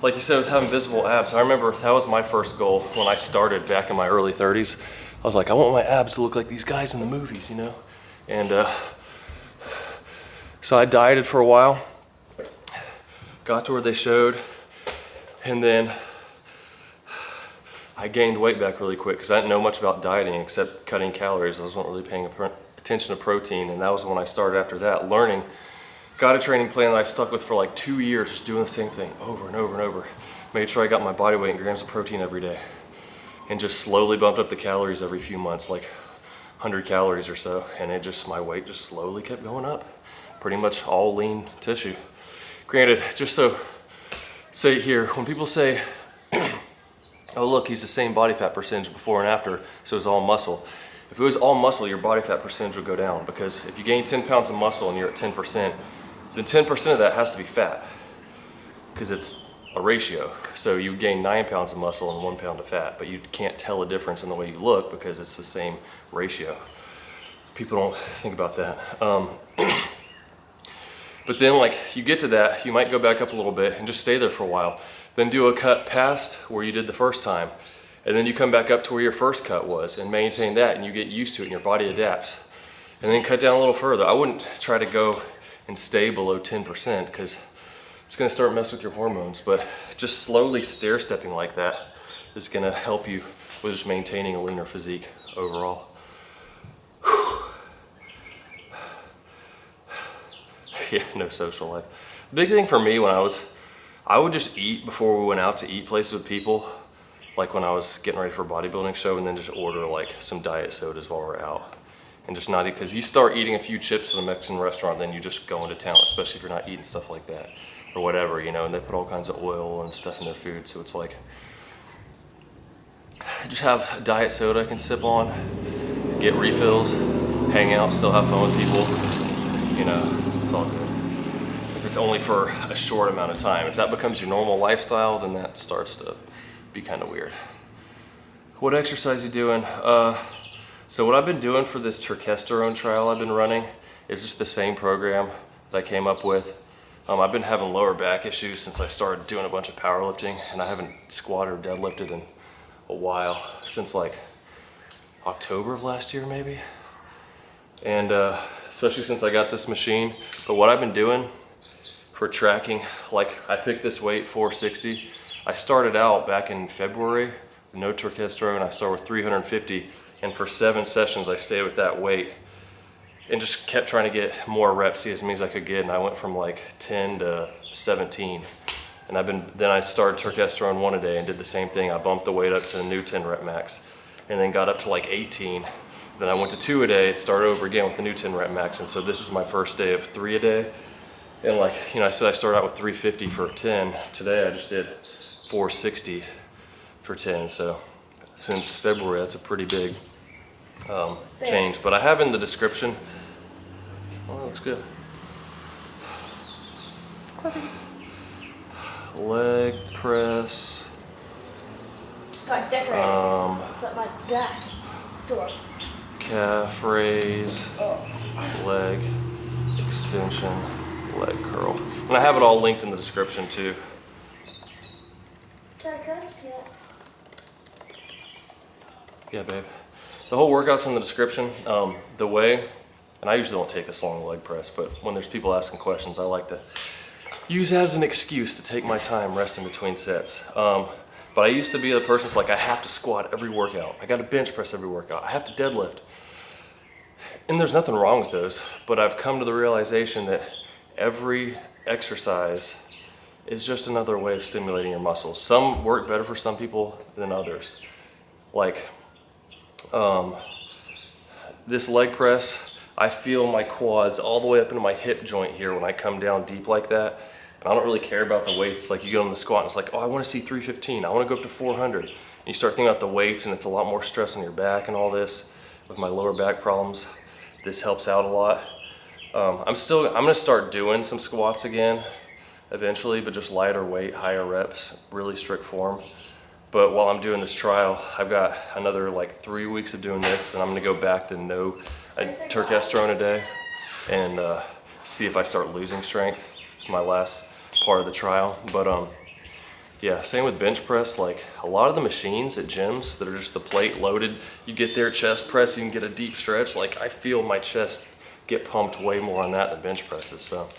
like you said, with having visible abs, I remember that was my first goal when I started back in my early 30s. I was like, I want my abs to look like these guys in the movies, you know? And so I dieted for a while, got to where they showed, and then I gained weight back really quick because I didn't know much about dieting except cutting calories. I wasn't really paying attention to protein, and that was when I started after that, learning. Got a training plan that I stuck with for like 2 years, just doing the same thing over and over and over. Made sure I got my body weight in grams of protein every day, and just slowly bumped up the calories every few months, like 100 calories or so, and my weight just slowly kept going up. Pretty much all lean tissue. Granted, just so say here, when people say, oh look, he's the same body fat percentage before and after, so it's all muscle. If it was all muscle, your body fat percentage would go down, because if you gain 10 pounds of muscle and you're at 10%, then 10% of that has to be fat, because it's a ratio. So you gain 9 pounds of muscle and 1 pound of fat, but you can't tell a difference in the way you look because it's the same ratio. People don't think about that. But then like you get to that, you might go back up a little bit and just stay there for a while. Then do a cut past where you did the first time. And then you come back up to where your first cut was and maintain that, and you get used to it and your body adapts. And then cut down a little further. I wouldn't try to go and stay below 10% because it's gonna start messing with your hormones, but just slowly stair stepping like that is gonna help you with just maintaining a leaner physique overall. Yeah, no social life. Big thing for me when I would just eat before we went out to eat places with people, like when I was getting ready for a bodybuilding show, and then just order like some diet sodas while we're out. And just not eat, because you start eating a few chips at a Mexican restaurant, then you just go into town, especially if you're not eating stuff like that or whatever, you know, and they put all kinds of oil and stuff in their food. So it's like, just have a diet soda I can sip on, get refills, hang out, still have fun with people, you know, it's all good. If it's only for a short amount of time. If that becomes your normal lifestyle, then that starts to be kind of weird. What exercise you doing? So what I've been doing for this Turkesterone trial I've been running is just the same program that I came up with. I've been having lower back issues since I started doing a bunch of powerlifting, and I haven't squatted or deadlifted in a while, since like October of last year maybe. And especially since I got this machine. But what I've been doing for tracking, like I picked this weight, 460. I started out back in February, no Turkesterone. I started with 350, and for 7 sessions I stayed with that weight and just kept trying to get more reps, see as many as I could get, and I went from like 10 to 17. And then I started Turkesterone 1 a day and did the same thing. I bumped the weight up to a new 10 rep max, and then got up to like 18. Then I went to 2 a day, started over again with the new 10 rep max, and so this is my first day of 3 a day. And like, you know, I said I started out with 350 for 10. Today I just did 460 for 10. So since February, that's a pretty big change. But I have in the description, oh, that looks good. Leg press. Got decorated, but my back is sore. Calf raise, leg extension, leg curl. And I have it all linked in the description too. Dad, can I see it? Yeah, babe. The whole workout's in the description. The way, and I usually don't take this long leg press, but when there's people asking questions, I like to use it as an excuse to take my time resting between sets. But I used to be the person that's like, I have to squat every workout. I got to bench press every workout. I have to deadlift. And there's nothing wrong with those, but I've come to the realization that every exercise is just another way of stimulating your muscles. Some work better for some people than others. Like this leg press, I feel my quads all the way up into my hip joint here when I come down deep like that. And I don't really care about the weights. Like you get on the squat and it's like, oh, I want to see 315. I want to go up to 400. And you start thinking about the weights, and it's a lot more stress on your back and all this. With my lower back problems, this helps out a lot. I'm gonna start doing some squats again. eventually, but just lighter weight, higher reps, really strict form. But while I'm doing this trial, I've got another like 3 weeks of doing this, and I'm gonna go back to no Turkesterone a day and see if I start losing strength. It's my last part of the trial. But yeah, same with bench press. Like a lot of the machines at gyms that are just the plate loaded, you get there chest press, you can get a deep stretch. Like I feel my chest get pumped way more on that than bench presses. So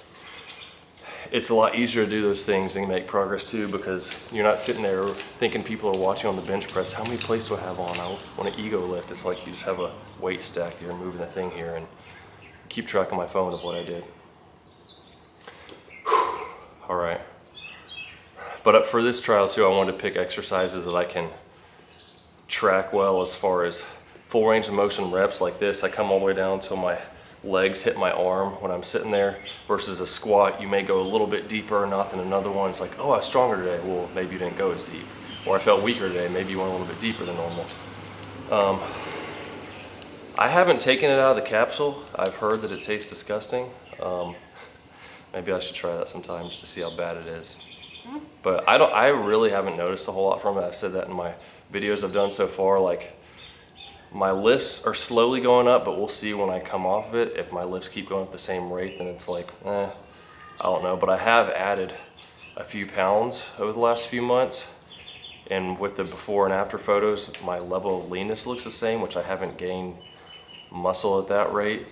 it's a lot easier to do those things and make progress too, because you're not sitting there thinking people are watching on the bench press. How many plates do I have on? I want an ego lift. It's like you just have a weight stack here, moving the thing here, and keep track on my phone of what I did. All right. But for this trial too, I wanted to pick exercises that I can track well as far as full range of motion reps like this. I come all the way down until my legs hit my arm when I'm sitting there, versus a squat, you may go a little bit deeper or not than another one. It's like, oh, I was stronger today. Well, maybe you didn't go as deep. Or I felt weaker today. Maybe you went a little bit deeper than normal. I haven't taken it out of the capsule. I've heard that it tastes disgusting. Maybe I should try that sometime just to see how bad it is. But I really haven't noticed a whole lot from it. I've said that in my videos I've done so far. Like, my lifts are slowly going up, but we'll see when I come off of it. If my lifts keep going at the same rate, then it's like, I don't know. But I have added a few pounds over the last few months. And with the before and after photos, my level of leanness looks the same, which I haven't gained muscle at that rate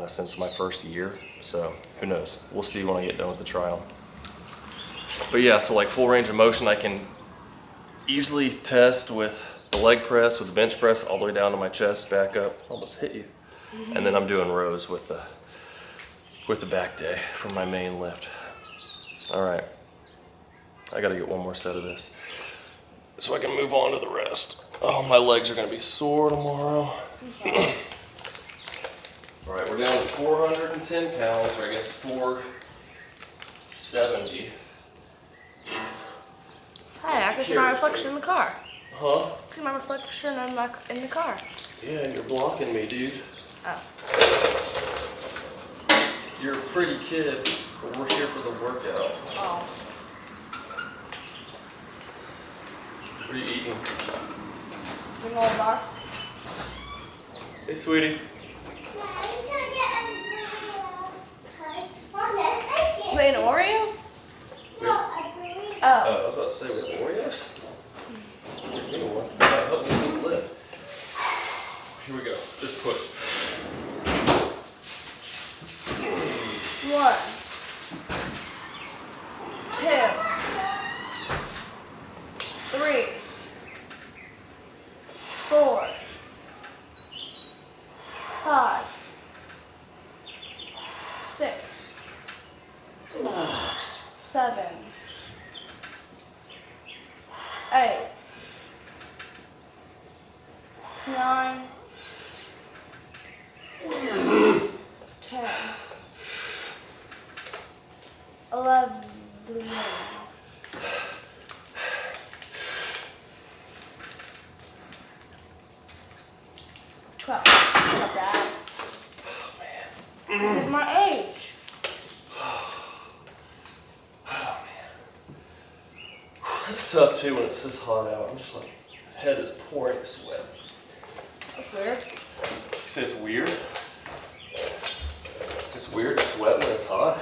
since my first year. So who knows? We'll see when I get done with the trial. But yeah, so like full range of motion, I can easily test with the leg press, with the bench press, all the way down to my chest, back up, almost hit you. And then I'm doing rows with the back day for my main lift. All right, I gotta get one more set of this so I can move on to the rest. Oh, my legs are gonna be sore tomorrow. All right, we're down to 410 pounds, or I guess 470. Hey, I can see my reflection in the car. Huh? See my reflection in the car. Yeah, you're blocking me, dude. Oh. You're a pretty kid, but we're here for the workout. Oh. What are you eating? Granola bar. Hey, sweetie. Wait, an Oreo? Oh. Oh. I was about to say, we have Oreos? Give me one. Might help me with this lift. Here we go. Just push. 1, 2, 3, 4, 5, 6, 7, 8, 9, 10, 11, 12. Not bad. Oh, man. Look at my age. Oh, man. It's tough, too, when it's this hot out. I'm just like, my head is pouring sweat. That's weird. You say it's weird? It's weird to sweat when it's hot?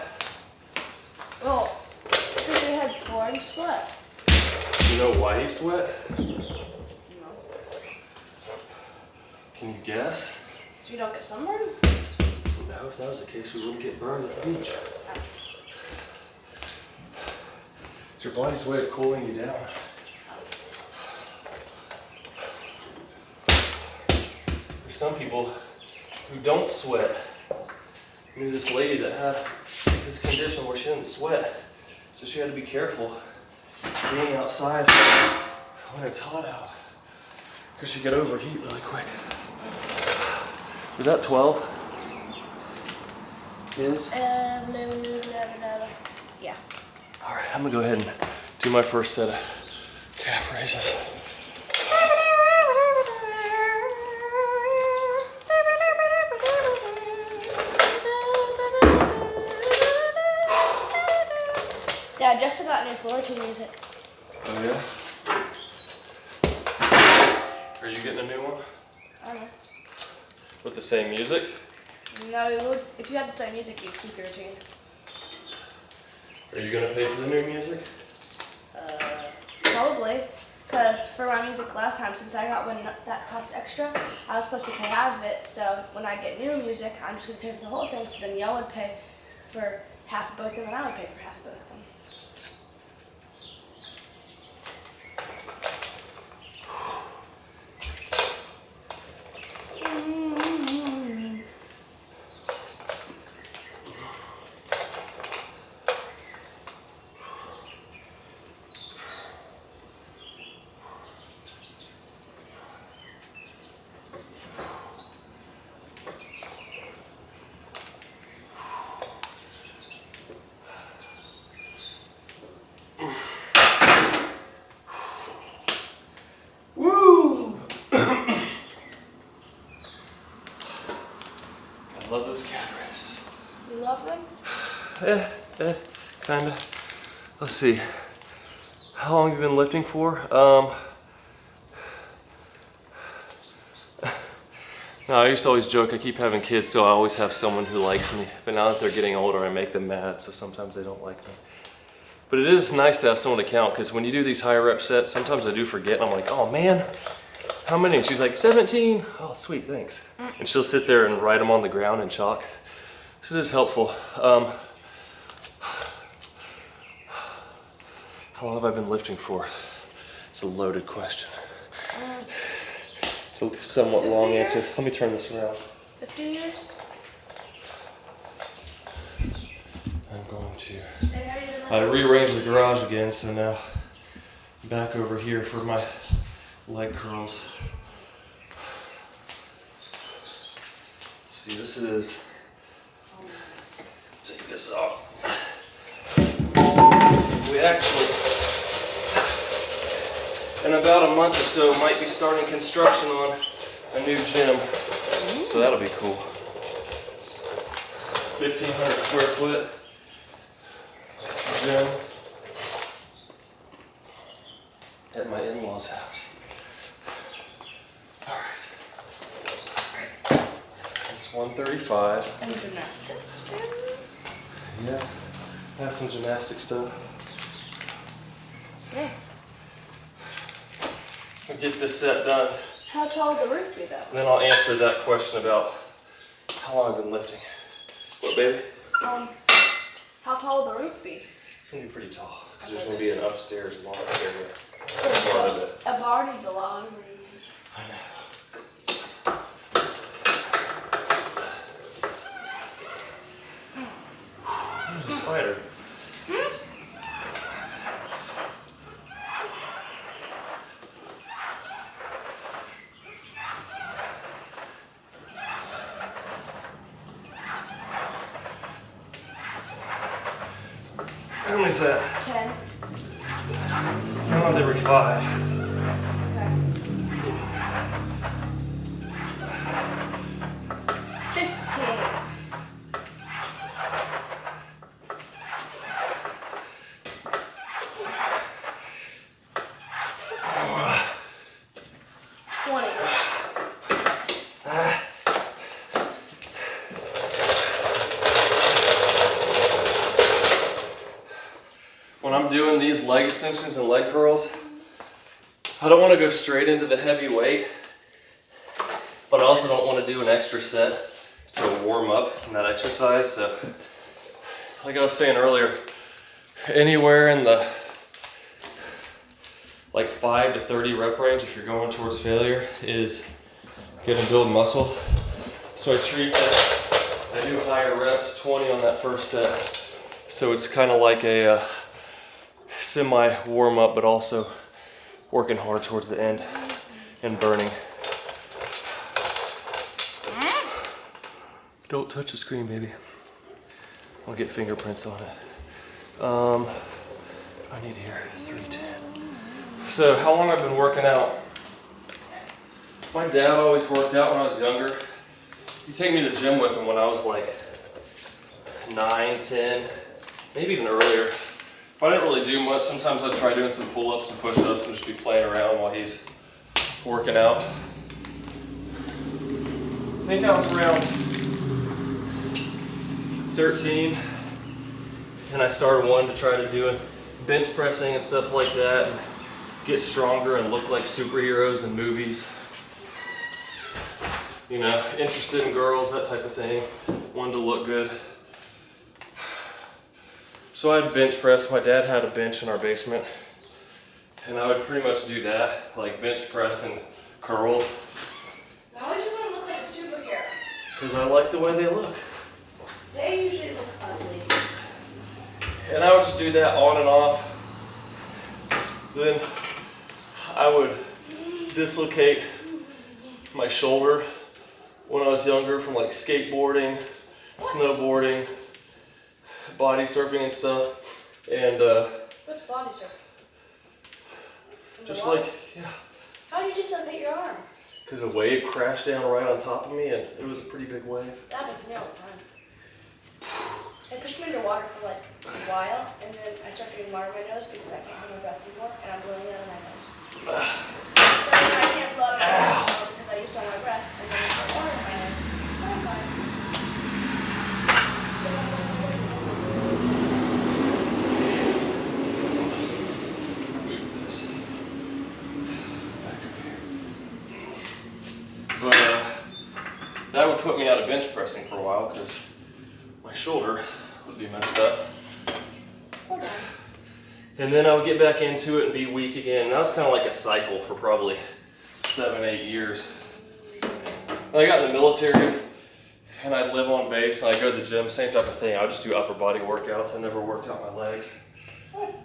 Oh, because your head's pouring sweat. You know why you sweat? No. Can you guess? So you don't get sunburned? No, if that was the case, we wouldn't get burned at the beach. It's your body's way of cooling you down. There's some people who don't sweat. I knew this lady that had this condition where she didn't sweat, so she had to be careful being outside when it's hot out, because she could overheat really quick. Was that 12? Yes? Yeah. All right, I'm gonna go ahead and do my first set of calf raises. Yeah, Jessica got new floor to music. Oh yeah? Are you getting a new one? I don't know. With the same music? No, if you had the same music, you'd keep your routine. Are you gonna pay for the new music? Probably. Because for my music last time, since I got one that cost extra, I was supposed to pay half of it. So when I get new music, I'm just going to pay for the whole thing. So then y'all would pay for half of both of them, and I would pay for half of both of them. I love those calf raises. You love them? Kinda. Let's see. How long have you been lifting for? No, I used to always joke, I keep having kids, so I always have someone who likes me. But now that they're getting older, I make them mad, so sometimes they don't like me. But it is nice to have someone to count, because when you do these higher rep sets, sometimes I do forget, and I'm like, oh man, how many? And she's like, 17. Oh, sweet, thanks. And she'll sit there and write them on the ground in chalk. So it is helpful. How long have I been lifting for? It's a loaded question. It's a somewhat long answer. Let me turn this around. 50 years? I'm going to... I rearranged the garage again, so now I'm back over here for my leg curls. Let's see, this is... Take this off. We actually, in about a month or so, might be starting construction on a new gym. So that'll be cool. 1,500 square foot gym at my in-laws' house. All right. It's 135. And gymnastics gym? Yeah, I have some gymnastics stuff. Yeah. I'll get this set done. How tall would the roof be though? And then I'll answer that question about how long I've been lifting. What, baby? How tall would the roof be? It's gonna be pretty tall, because there's gonna be an upstairs loft area. Part of it. A bar needs a lot of room. I know. There's a spider. How many is that? 10. Around every 5. Okay. 15. When I'm doing these leg extensions and leg curls, I don't want to go straight into the heavy weight, but I also don't want to do an extra set to warm up in that exercise. So, like I was saying earlier, anywhere in the like 5 to 30 rep range, if you're going towards failure, is gonna build muscle. So I treat that, I do higher reps, 20 on that first set. So it's kind of like a semi warm up, but also working hard towards the end and burning. Don't touch the screen, baby. I'll get fingerprints on it. I need here 310. So how long I've been working out? My dad always worked out when I was younger. He'd take me to the gym with him when I was like 9, 10, maybe even earlier. If I didn't really do much, sometimes I'd try doing some pull-ups and push-ups and just be playing around while he's working out. I think I was around 13 and I started wanting to try to do bench pressing and stuff like that and get stronger and look like superheroes in movies. You know, interested in girls, that type of thing. Wanted to look good. So I'd bench press. My dad had a bench in our basement and I would pretty much do that, like bench press and curls. Why would you want to look like a superhero? Because I like the way they look. They usually look ugly. And I would just do that on and off. Then I would dislocate my shoulder when I was younger from like skateboarding, snowboarding, body surfing and stuff. And What's body surfing? just like, yeah. How did you dislocate your arm? Because a wave crashed down right on top of me and it was a pretty big wave. That was me all the time. They pushed me underwater for like a while, and then I started getting water in my nose because I can't hold my breath anymore, and I'm blowing out of my nose. So I can't blow out of my nose because I used all my breath, and then I got water in my nose. Oh, I'm fine. Move this back up here. But that would put me out of bench pressing for a while because my shoulder would be messed up. And then I would get back into it and be weak again. And that was kind of like a cycle for probably 7-8 years. When I got in the military and I'd live on base and I'd go to the gym, same type of thing. I would just do upper body workouts. I never worked out my legs. And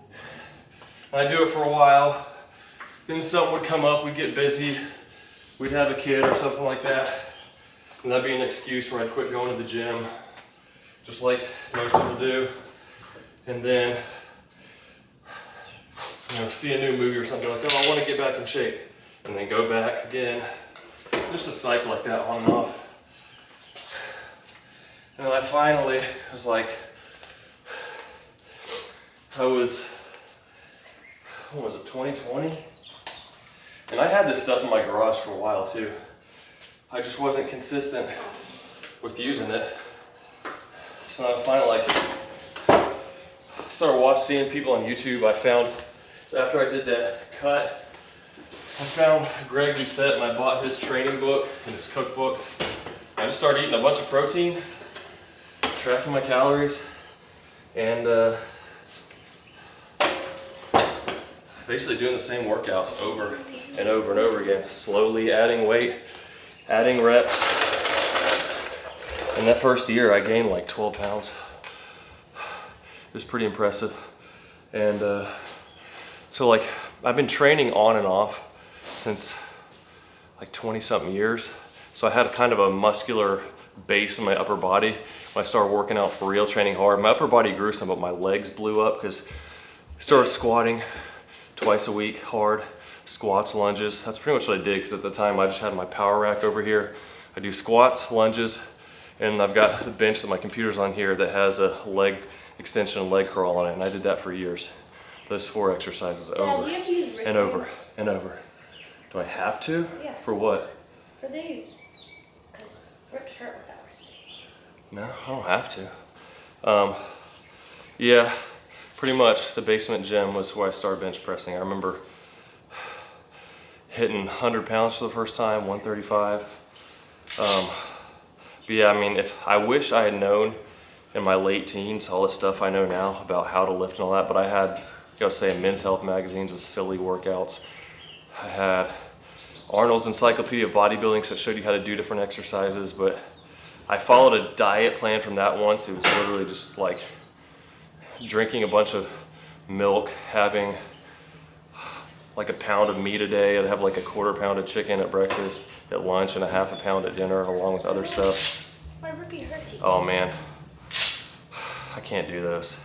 I'd do it for a while. Then something would come up, we'd get busy. We'd have a kid or something like that. And that'd be an excuse where I'd quit going to the gym, just like most people do. And then, you know, see a new movie or something like, oh, I want to get back in shape. And then go back again. Just a cycle like that, on and off. And then I finally was like, what was it, 2020? And I had this stuff in my garage for a while too. I just wasn't consistent with using it. So I finally started seeing people on YouTube. I found, after I did that cut, I found Greg Doucette and I bought his training book and his cookbook. I just started eating a bunch of protein, tracking my calories, and basically doing the same workouts over and over and over again, slowly adding weight, adding reps. In that first year, I gained like 12 pounds. It was pretty impressive. And so like, I've been training on and off since like 20 something years. So I had kind of a muscular base in my upper body. When I started working out for real, training hard, my upper body grew some, but my legs blew up because I started squatting twice a week, hard, squats, lunges. That's pretty much what I did because at the time I just had my power rack over here. I do squats, lunges, and I've got the bench that my computer's on here that has a leg extension and leg curl on it, and I did that for years. Those 4 exercises over Do you have to use wrist and over bands? and over. Do I have to? Yeah. For what? For these. Because grips hurt without wrist bands. No, I don't have to. Yeah, pretty much the basement gym was where I started bench pressing. I remember hitting 100 pounds for the first time, 135. But yeah, I mean, I wish I had known in my late teens all the stuff I know now about how to lift and all that, but I had, you gotta say, Men's Health magazines with silly workouts. I had Arnold's Encyclopedia of Bodybuilding, so it showed you how to do different exercises, but I followed a diet plan from that once. It was literally just like drinking a bunch of milk, having like a pound of meat a day. I'd have like a quarter pound of chicken at breakfast, at lunch, and a half a pound at dinner, along with other stuff. My rippy hurts. Oh man, I can't do those.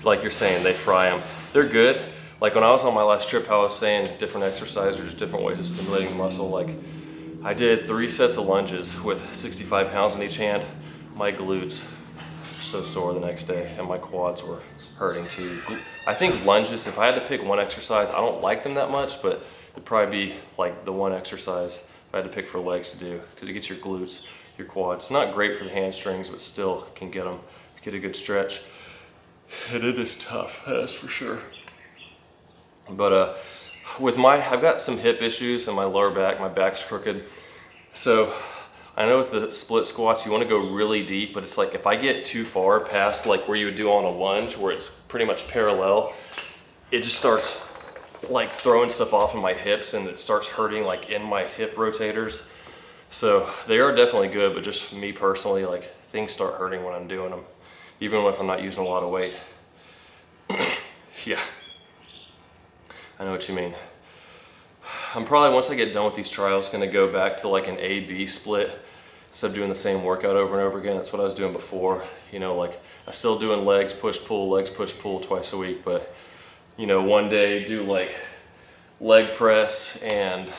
Like you're saying, they fry them. They're good. Like when I was on my last trip, how I was saying different exercises, or just different ways of stimulating the muscle. Like I did 3 sets of lunges with 65 pounds in each hand. My glutes so sore the next day, and my quads were hurting too. I think lunges, if I had to pick one exercise, I don't like them that much, but it'd probably be like the one exercise if I had to pick for legs to do, because it gets your glutes, your quads. It's not great for the hamstrings, but still can get them, get a good stretch. And it is tough, that's for sure. But I've got some hip issues in my lower back, my back's crooked. So I know with the split squats, you want to go really deep, but it's like if I get too far past like where you would do on a lunge, where it's pretty much parallel, it just starts like throwing stuff off in my hips, and it starts hurting like in my hip rotators. So they are definitely good, but just me personally, like things start hurting when I'm doing them, even if I'm not using a lot of weight. Yeah, I know what you mean. I'm probably, once I get done with these trials, gonna go back to like an A-B split instead of doing the same workout over and over again. That's what I was doing before. You know, like I still doing legs, push, pull twice a week, but you know, one day do like leg press and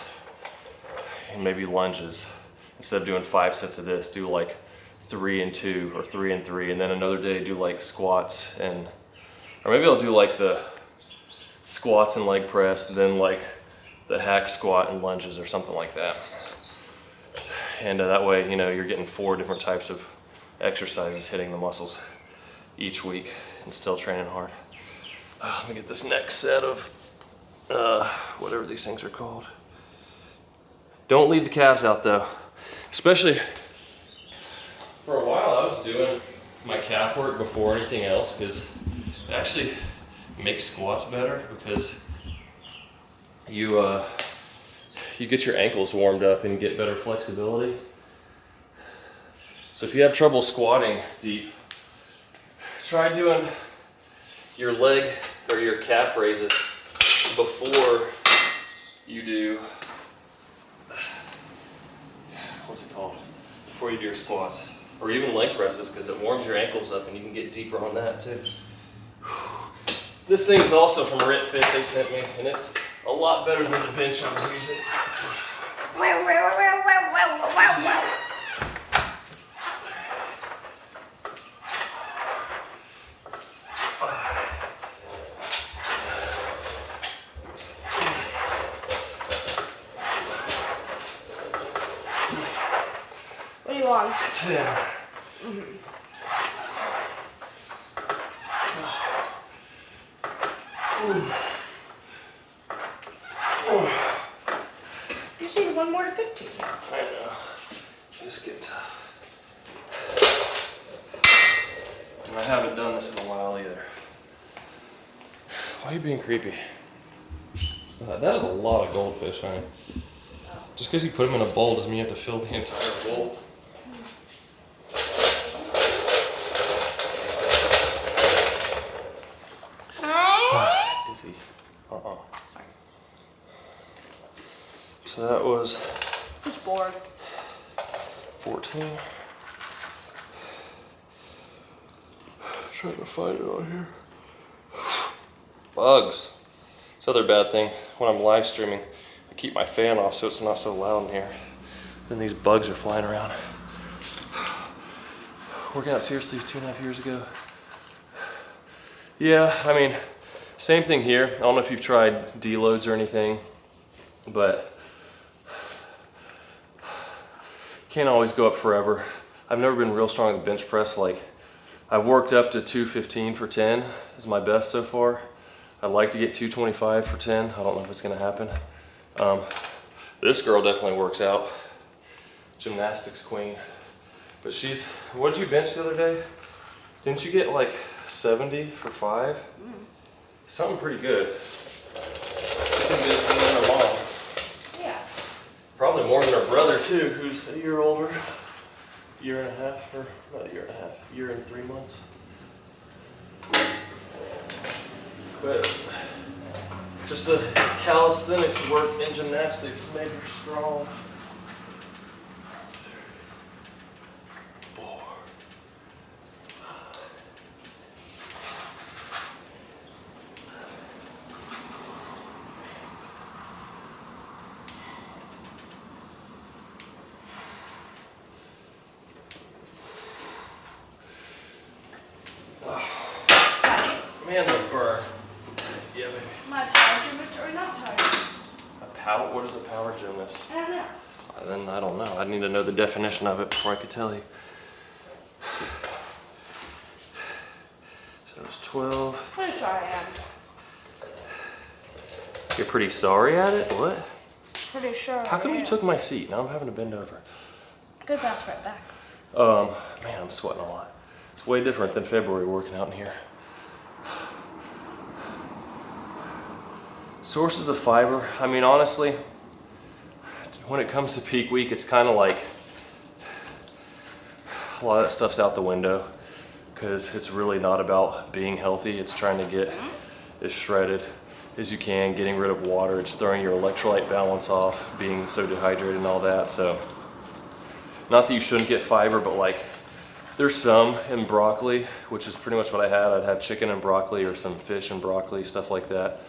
maybe lunges. Instead of doing 5 sets of this, do like 3 and 2 or 3 and 3, and then another day do like squats and, or maybe I'll do like the squats and leg press, and then like the hack squat and lunges or something like that. And that way, you know, you're getting 4 different types of exercises hitting the muscles each week and still training hard. Let me get this next set of whatever these things are called. Don't leave the calves out though. Especially, for a while I was doing my calf work before anything else, because it actually makes squats better, because you get your ankles warmed up and get better flexibility. So if you have trouble squatting deep, try doing your leg or your calf raises before you do, what's it called? Before you do your squats, or even leg presses, because it warms your ankles up and you can get deeper on that too. This thing is also from Rit Fit, they sent me, and it's a lot better than the bench I was using. What do you want? 10. You just need 1 more to 15. I know. It's getting tough. And I haven't done this in a while either. Why are you being creepy? That is a lot of goldfish, honey. Just because you put them in a bowl doesn't mean you have to fill the entire bowl. Easy. Sorry. So that was Just bored. 14. Trying to find it on here. Bugs. This other bad thing, when I'm live streaming, I keep my fan off so it's not so loud in here. Then these bugs are flying around. Working out seriously 2.5 years ago. Yeah, I mean, same thing here. I don't know if you've tried deloads or anything, but can't always go up forever. I've never been real strong at the bench press. Like, I've worked up to 215 for 10 is my best so far. I'd like to get 225 for 10. I don't know if it's gonna happen. This girl definitely works out. Gymnastics queen. But she's, what did you bench the other day? Didn't you get like 70 for 5? Something pretty good. You can bench more than her mom. Yeah. Probably more than her brother too, who's a year older. Year and a half, or not a year and a half, year and 3 months. But just the calisthenics work in gymnastics made her strong. 4, 5, 6. hand does burn. Yeah, baby. My power gymnast or not power gymnast? What is a power gymnast? I don't know. Then I don't know. I need to know the definition of it before I could tell you. So it's 12. Pretty sure I am. You're pretty sorry at it? What? Pretty sure. How come I you am. took my seat? Now I'm having to bend over. Good pass right back. Man, I'm sweating a lot. It's way different than February working out in here. Sources of fiber. I mean, honestly, when it comes to peak week, it's kind of like a lot of that stuff's out the window because it's really not about being healthy. It's trying to get as shredded as you can, getting rid of water. It's throwing your electrolyte balance off, being so dehydrated and all that. So, not that you shouldn't get fiber, but like there's some in broccoli, which is pretty much what I had. I'd have chicken and broccoli or some fish and broccoli, stuff like that.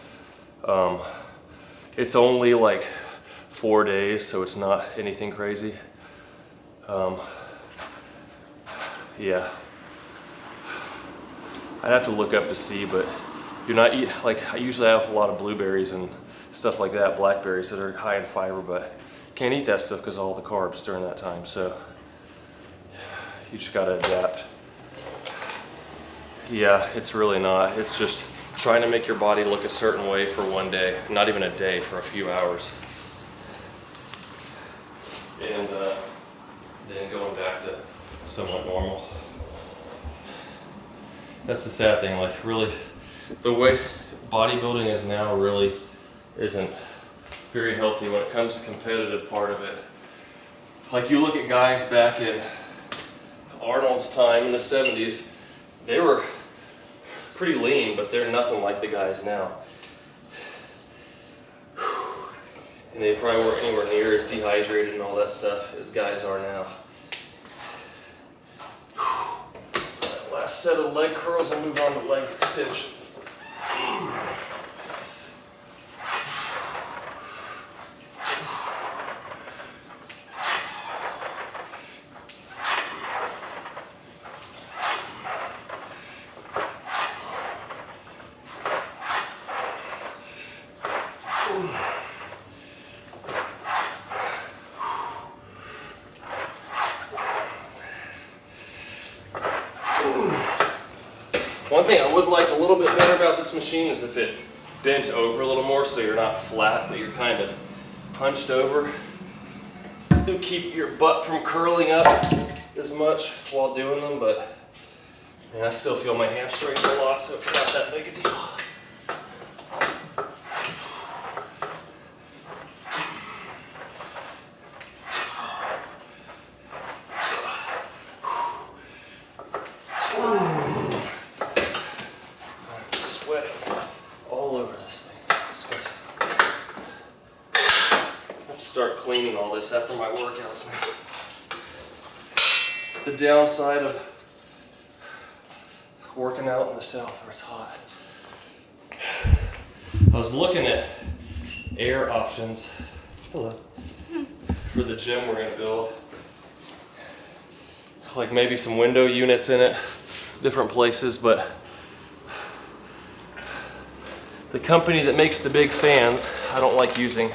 It's only like 4 days, so it's not anything crazy. Yeah. I'd have to look up to see, but you're not eat, like I usually have a lot of blueberries and stuff like that, blackberries that are high in fiber, but can't eat that stuff because of all the carbs during that time. So you just gotta adapt. Yeah, it's really not. It's just trying to make your body look a certain way for one day, not even a day, for a few hours. And then going back to somewhat normal. That's the sad thing, like really, the way bodybuilding is now really isn't very healthy when it comes to competitive part of it. Like you look at guys back in Arnold's time in the 70s, they were pretty lean, but they're nothing like the guys now. And they probably weren't anywhere near as dehydrated and all that stuff as guys are now. Last set of leg curls and move on to leg extensions. One thing I would like a little bit better about this machine is if it bent over a little more so you're not flat, but you're kind of hunched over. It'll keep your butt from curling up as much while doing them, but man, I still feel my hamstrings a lot, so it's not that big a deal. Start cleaning all this after my workouts now. The downside of working out in the south where it's hot. I was looking at air options. Hello. For the gym we're gonna build. Like maybe some window units in it, different places, but the company that makes the big fans, I don't like using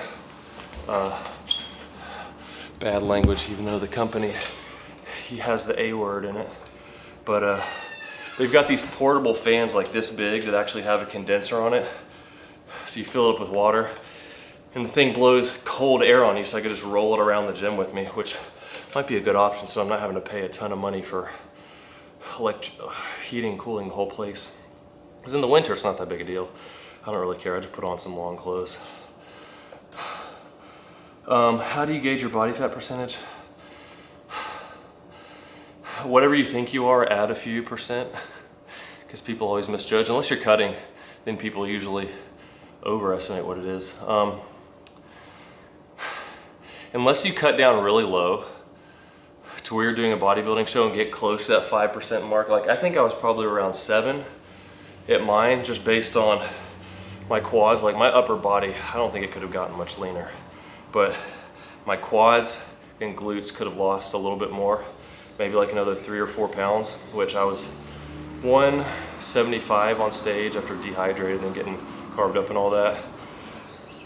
bad language, even though the company, he has the A word in it. But they've got these portable fans like this big that actually have a condenser on it. So you fill it up with water and the thing blows cold air on you, so I could just roll it around the gym with me, which might be a good option so I'm not having to pay a ton of money for heating and cooling the whole place. Because in the winter it's not that big a deal. I don't really care, I just put on some long clothes. How do you gauge your body fat percentage? Whatever you think you are, add a few percent, because people always misjudge. Unless you're cutting, then people usually overestimate what it is. Unless you cut down really low to where you're doing a bodybuilding show and get close to that 5% mark, like I think I was probably around 7 at mine, just based on my quads. Like my upper body, I don't think it could have gotten much leaner. But my quads and glutes could have lost a little bit more, maybe like another 3 or 4 pounds, which I was 175 on stage after dehydrated and getting carved up and all that.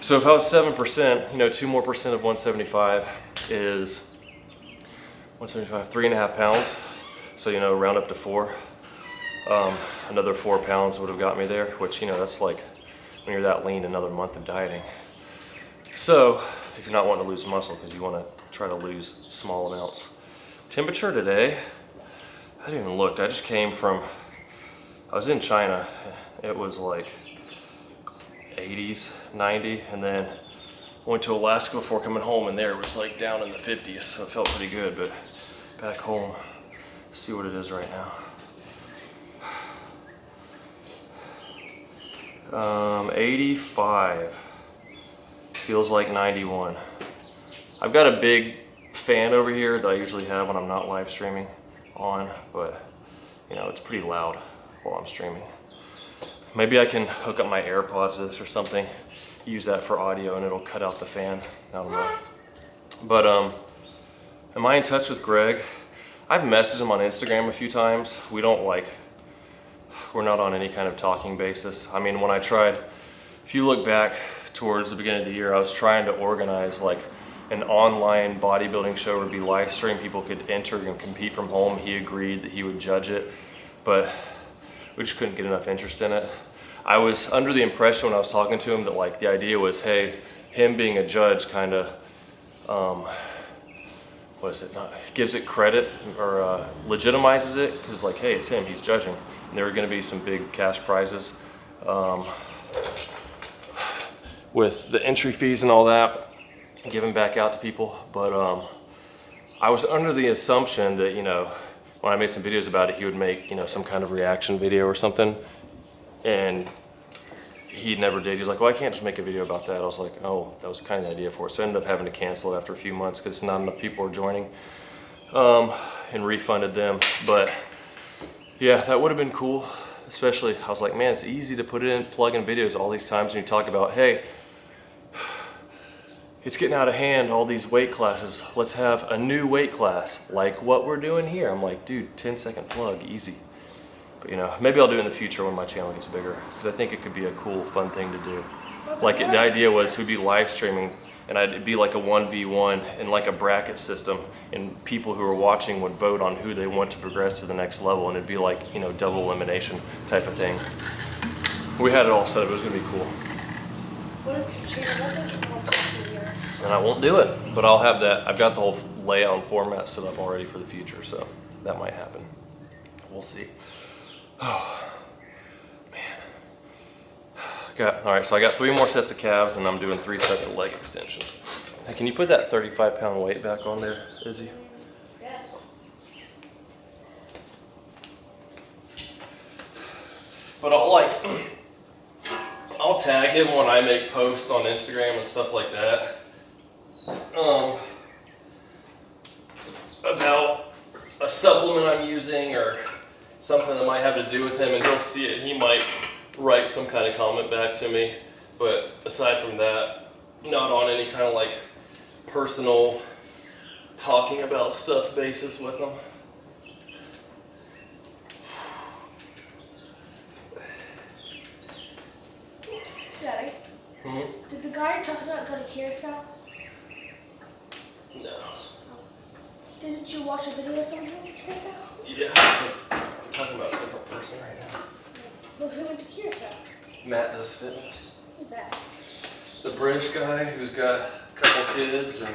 So if I was 7%, you know, 2% more of 175 is 175, 3.5 pounds. So, you know, round up to 4. Another 4 pounds would have got me there, which, you know, that's like when you're that lean, another month of dieting. So if you're not wanting to lose muscle because you want to try to lose small amounts. Temperature today, I didn't even look. I just came from, I was in China. It was like 80s, 90, and then went to Alaska before coming home, and there it was like down in the 50s, so it felt pretty good. But back home, see what it is right now. 85, feels like 91. I've got a big fan over here that I usually have when I'm not live streaming on, but you know, it's pretty loud while I'm streaming. Maybe I can hook up my AirPods to this or something, use that for audio, and it'll cut out the fan. I don't know. But am I in touch with Greg? I've messaged him on Instagram a few times. We're not on any kind of talking basis. I mean, when I tried, if you look back towards the beginning of the year, I was trying to organize like an online bodybuilding show where it'd be live stream, people could enter and compete from home. He agreed that he would judge it, but we just couldn't get enough interest in it. I was under the impression when I was talking to him that like the idea was, hey, him being a judge kind of, gives it credit or legitimizes it, because like, hey, it's him, he's judging. And there are gonna be some big cash prizes with the entry fees and all that, giving back out to people. But I was under the assumption that, you know, when I made some videos about it, he would make, you know, some kind of reaction video or something. And he never did. He's like, well, I can't just make a video about that. I was like, oh, that was kind of the idea for it. So I ended up having to cancel it after a few months because not enough people were joining, and refunded them. But yeah, that would have been cool. Especially, I was like, man, it's easy to plug in videos all these times when you talk about, hey, it's getting out of hand, all these weight classes. Let's have a new weight class, like what we're doing here. I'm like, dude, 10-second plug, easy. But you know, maybe I'll do it in the future when my channel gets bigger, because I think it could be a cool, fun thing to do. Like the idea was we'd be live streaming, and it'd be like a 1v1 and like a bracket system, and people who are watching would vote on who they want to progress to the next level, and it'd be like, you know, double elimination type of thing. We had it all set up. It was gonna be cool. What if your channel doesn't get more popular? And I won't do it, but I'll have that. I've got the whole layout and format set up already for the future, so that might happen. We'll see. Oh, man. All right, so I got 3 more sets of calves, and I'm doing 3 sets of leg extensions. Hey, can you put that 35-pound weight back on there, Izzy? Yeah. But I'll tag him when I make posts on Instagram and stuff like that. About a supplement I'm using or something that might have to do with him, and he'll see it and he might write some kind of comment back to me. But aside from that, not on any kind of like personal talking about stuff basis with him. Daddy, did the guy you're talking about go to Curacao? No. Didn't you watch a video of someone who went to Curacao? Yeah, but I'm talking about a different person right now. Well, who went to Curacao? Matt does fitness. Who's that? The British guy who's got a couple kids, and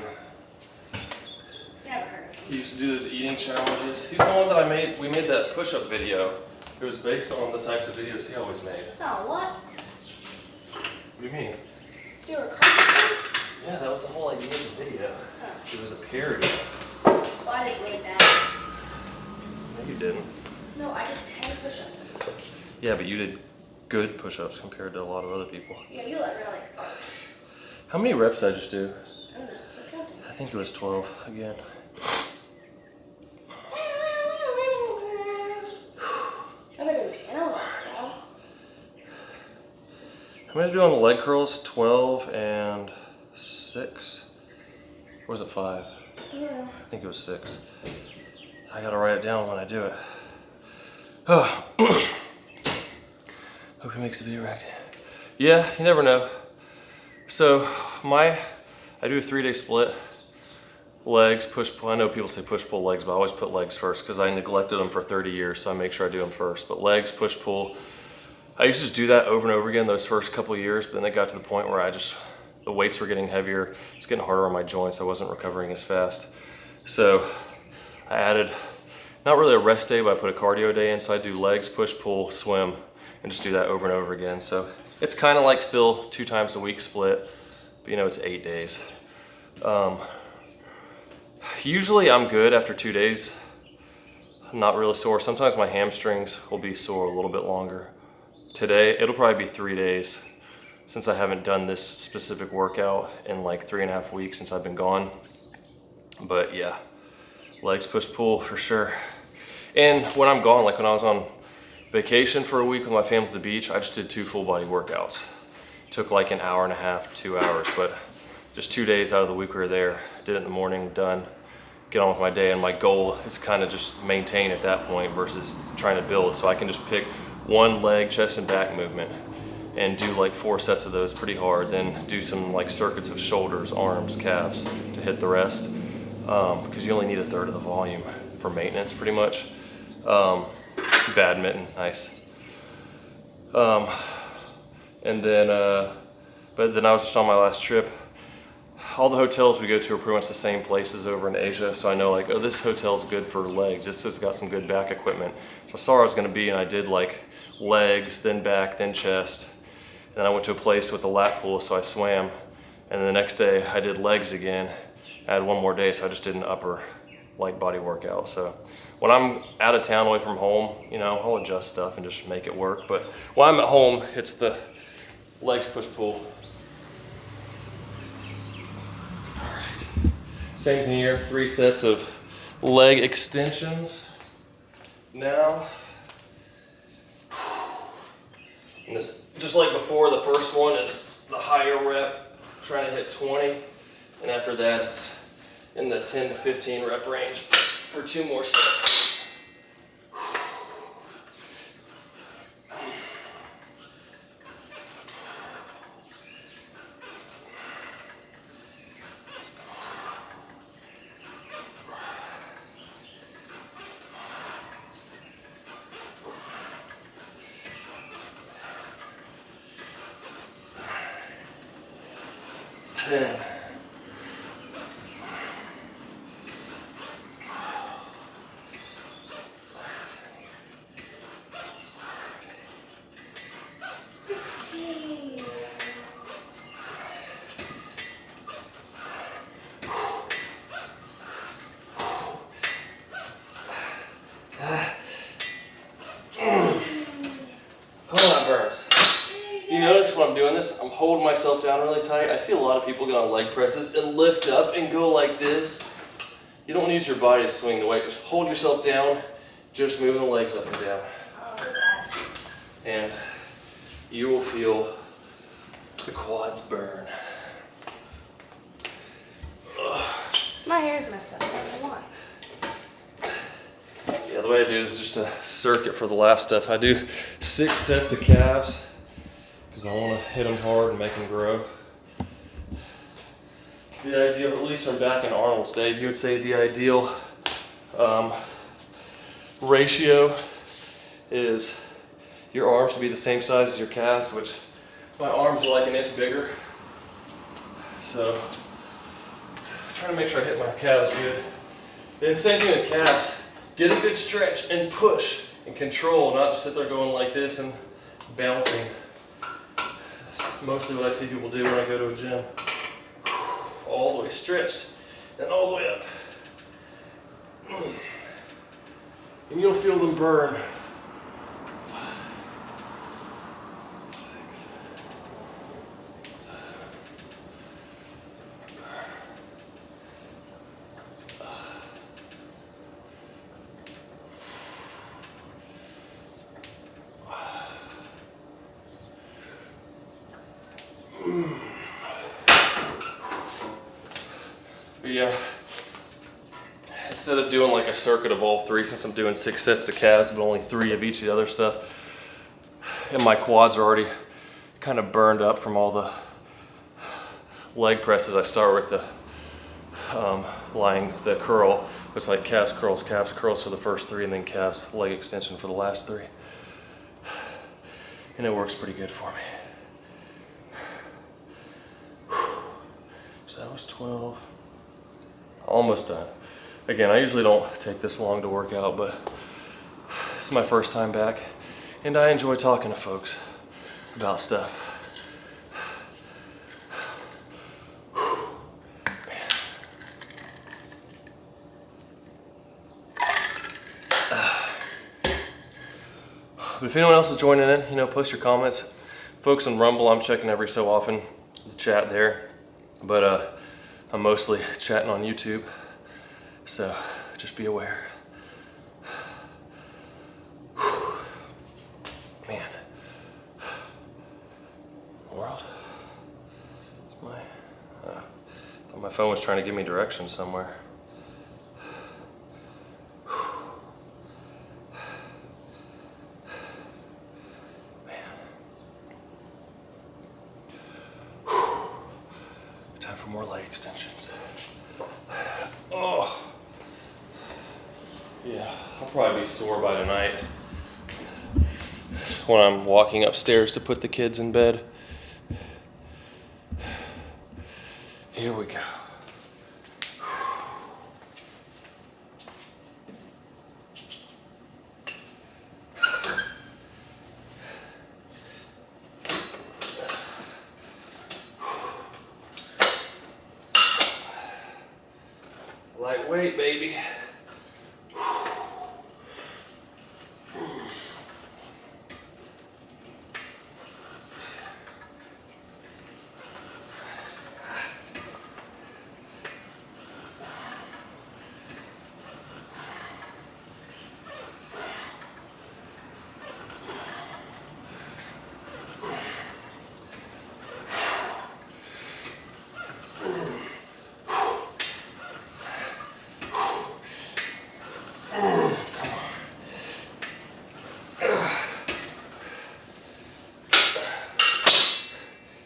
Never heard of him. he used to do those eating challenges. He's the one that we made that push-up video. It was based on the types of videos he always made. Oh, what? What do you mean? You were commenting? Yeah, that was the whole idea of the video. It was a parody. Well, I did really bad. No, you didn't. No, I did 10 push-ups. Yeah, but you did good push-ups compared to a lot of other people. Yeah, you let really. How many reps did I just do? I don't know. What counted? I think it was 12 again. I'm gonna do a piano now. I'm gonna do on the leg curls 12 and 6. Or was it 5? I don't know. I think it was 6. I gotta write it down when I do it. Hope he makes the video right. Yeah, you never know. So I do a 3-day split. Legs, push-pull. I know people say push-pull legs, but I always put legs first because I neglected them for 30 years, so I make sure I do them first. But legs, push-pull. I used to just do that over and over again those first couple of years, but then it got to the point where the weights were getting heavier. It's getting harder on my joints. I wasn't recovering as fast. So I added, not really a rest day, but I put a cardio day in. So I do legs, push-pull, swim, and just do that over and over again. So it's kind of like still 2 times a week split, but you know, it's 8 days. Usually I'm good after 2 days. I'm not really sore. Sometimes my hamstrings will be sore a little bit longer. Today, it'll probably be 3 days since I haven't done this specific workout in like 3.5 weeks since I've been gone. But yeah, legs, push, pull for sure. And when I'm gone, like when I was on vacation for a week with my family at the beach, I just did 2 full body workouts. It took like an hour and a half, 2 hours, but just 2 days out of the week we were there. Did it in the morning, done, get on with my day. And my goal is kind of just maintain at that point versus trying to build. So I can just pick 1 leg, chest and back movement and do like 4 sets of those pretty hard. Then do some like circuits of shoulders, arms, calves to hit the rest. Because you only need 1/3 of the volume for maintenance pretty much. Badminton, nice. And then, but then I was just on my last trip. All the hotels we go to are pretty much the same places over in Asia. So I know like, oh, this hotel's good for legs. This has got some good back equipment. So I saw where I was gonna be and I did like legs, then back, then chest. And then I went to a place with a lap pool, so I swam. And then the next day I did legs again. I had 1 more day, so I just did an upper like body workout. So when I'm out of town away from home, you know, I'll adjust stuff and just make it work. But when I'm at home, it's the legs, push, pull. Same thing here, 3 sets of leg extensions. Now, and this, just like before, the first one is the higher rep, trying to hit 20. And after that, it's in the 10 to 15 rep range for 2 more sets. 10. You notice when I'm doing this, I'm holding myself down really tight. I see a lot of people get on leg presses and lift up and go like this. You don't want to use your body to swing the weight. Just hold yourself down, just moving the legs up and down. And you will feel the quads burn. My hair's messed up. I don't know why. Yeah, the way I do is just a circuit for the last stuff. I do 6 sets of calves because I want to hit them hard and make them grow. The ideal, at least from back in Arnold's day, he would say the ideal ratio is your arms should be the same size as your calves, which my arms are like an inch bigger. So I'm trying to make sure I hit my calves good. Then same thing with calves. Get a good stretch and push and control, not just sit there going like this and bouncing. That's mostly what I see people do when I go to a gym. All the way stretched and all the way up. And you'll feel them burn. 5, 6. But yeah, instead of doing like a circuit of all three, since I'm doing 6 sets of calves, but only 3 of each of the other stuff, and my quads are already kind of burned up from all the leg presses, I start with the the curl. It's like calves, curls for the first 3, and then calves, leg extension for the last 3. And it works pretty good for me. So that was 12. Almost done. Again, I usually don't take this long to work out, but it's my first time back, and I enjoy talking to folks about stuff. But if anyone else is joining in, you know, post your comments. Folks on Rumble, I'm checking every so often, the chat there. But I'm mostly chatting on YouTube, so just be aware. Man, world. Thought my phone was trying to give me directions somewhere. Time for more leg extensions. Oh. Yeah, I'll probably be sore by tonight when I'm walking upstairs to put the kids in bed. Here we go. Lightweight, baby.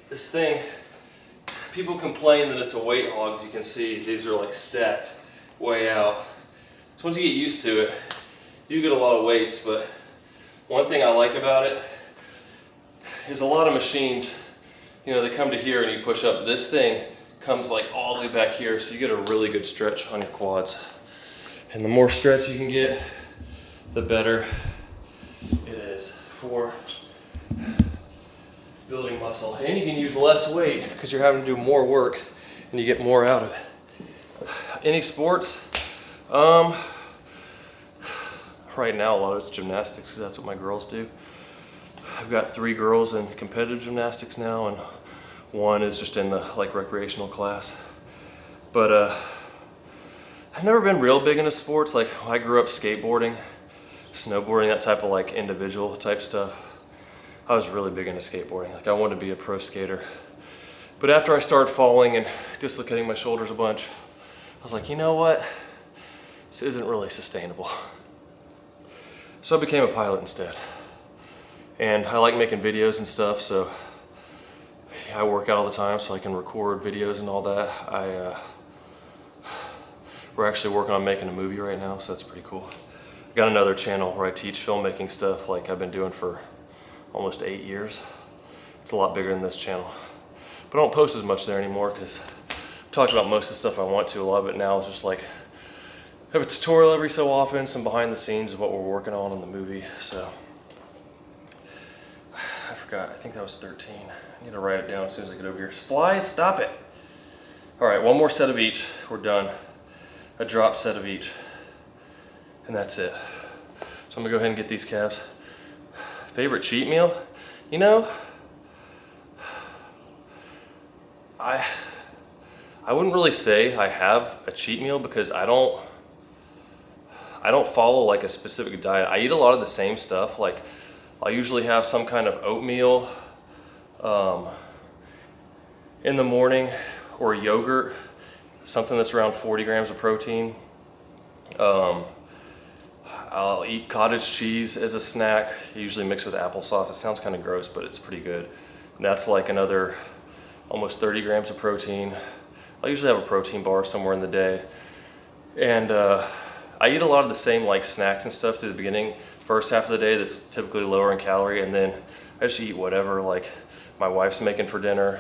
This thing, people complain that it's a weight hog. As you can see, these are like stacked way out. So once you get used to it, you get a lot of weights, but one thing I like about it is a lot of machines, you know, they come to here and you push up. This thing comes like all the way back here, so you get a really good stretch on your quads. And the more stretch you can get, the better it is for building muscle. And you can use less weight because you're having to do more work and you get more out of it. Any sports? Right now a lot of it's gymnastics because that's what my girls do. I've got 3 girls in competitive gymnastics now, and 1 is just in the like recreational class. But I've never been real big into sports. Like I grew up skateboarding, snowboarding, that type of like individual type stuff. I was really big into skateboarding. Like I wanted to be a pro skater. But after I started falling and dislocating my shoulders a bunch, I was like, you know what? This isn't really sustainable. So I became a pilot instead. And I like making videos and stuff, so I work out all the time so I can record videos and all that. We're actually working on making a movie right now, so that's pretty cool. I got another channel where I teach filmmaking stuff like I've been doing for almost 8 years. It's a lot bigger than this channel. But I don't post as much there anymore because I've talked about most of the stuff I want to. A lot of it now is just like, I have a tutorial every so often, some behind the scenes of what we're working on in the movie, so. I forgot, I think that was 13. I need to write it down as soon as I get over here. Flies, stop it. All right, 1 more set of each, we're done. A drop set of each, and that's it. So I'm gonna go ahead and get these calves. Favorite cheat meal? You know, I wouldn't really say I have a cheat meal because I don't follow like a specific diet. I eat a lot of the same stuff. Like I'll usually have some kind of oatmeal in the morning, or yogurt, something that's around 40 grams of protein. I'll eat cottage cheese as a snack, usually mixed with applesauce. It sounds kind of gross, but it's pretty good. And that's like another almost 30 grams of protein. I usually have a protein bar somewhere in the day. And I eat a lot of the same like snacks and stuff through the beginning, first half of the day that's typically lower in calorie, and then I just eat whatever like my wife's making for dinner,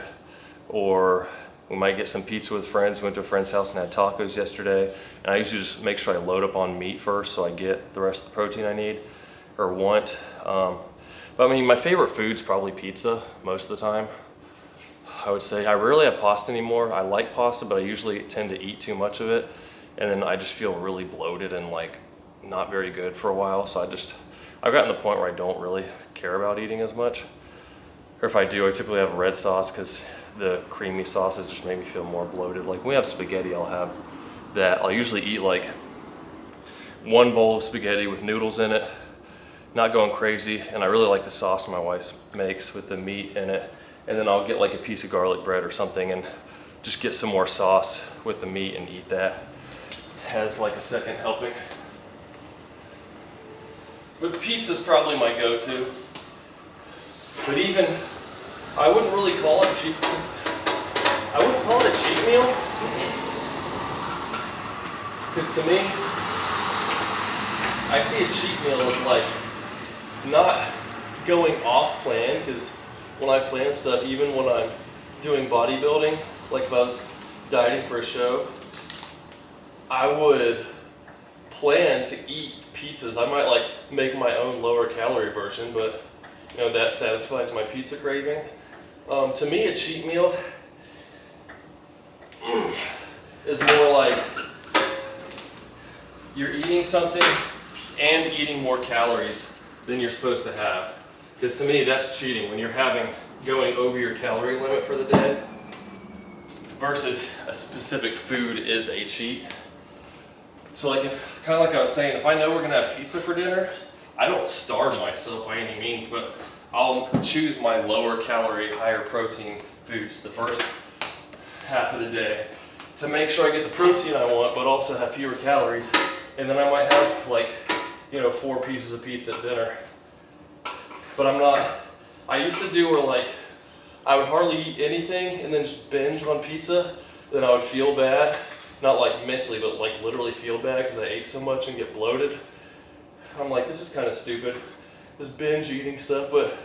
or we might get some pizza with friends. We went to a friend's house and had tacos yesterday. And I usually just make sure I load up on meat first so I get the rest of the protein I need or want. But I mean, my favorite food's probably pizza most of the time. I would say I rarely have pasta anymore. I like pasta, but I usually tend to eat too much of it. And then I just feel really bloated and like not very good for a while. So I've gotten to the point where I don't really care about eating as much. Or if I do, I typically have red sauce because the creamy sauces just make me feel more bloated. Like when we have spaghetti, I'll have that. I'll usually eat like one bowl of spaghetti with noodles in it, not going crazy. And I really like the sauce my wife makes with the meat in it. And then I'll get like a piece of garlic bread or something and just get some more sauce with the meat and eat that as like a second helping. But pizza's probably my go-to. But even, I wouldn't really call it cheap. I wouldn't call it a cheat meal. Because to me, I see a cheat meal as like not going off plan. Because when I plan stuff, even when I'm doing bodybuilding, like if I was dieting for a show, I would plan to eat pizzas. I might like make my own lower calorie version, but you know, that satisfies my pizza craving. To me, a cheat meal is more like you're eating something and eating more calories than you're supposed to have. Because to me, that's cheating, when you're going over your calorie limit for the day versus a specific food is a cheat. So like, kind of like I was saying, if I know we're gonna have pizza for dinner, I don't starve myself by any means, but I'll choose my lower calorie, higher protein foods the first half of the day to make sure I get the protein I want, but also have fewer calories. And then I might have like, 4 pieces of pizza at dinner. But I used to do where like, I would hardly eat anything and then just binge on pizza. Then I would feel bad, not like mentally, but like literally feel bad because I ate so much and get bloated. I'm like, this is kind of stupid, this binge eating stuff. But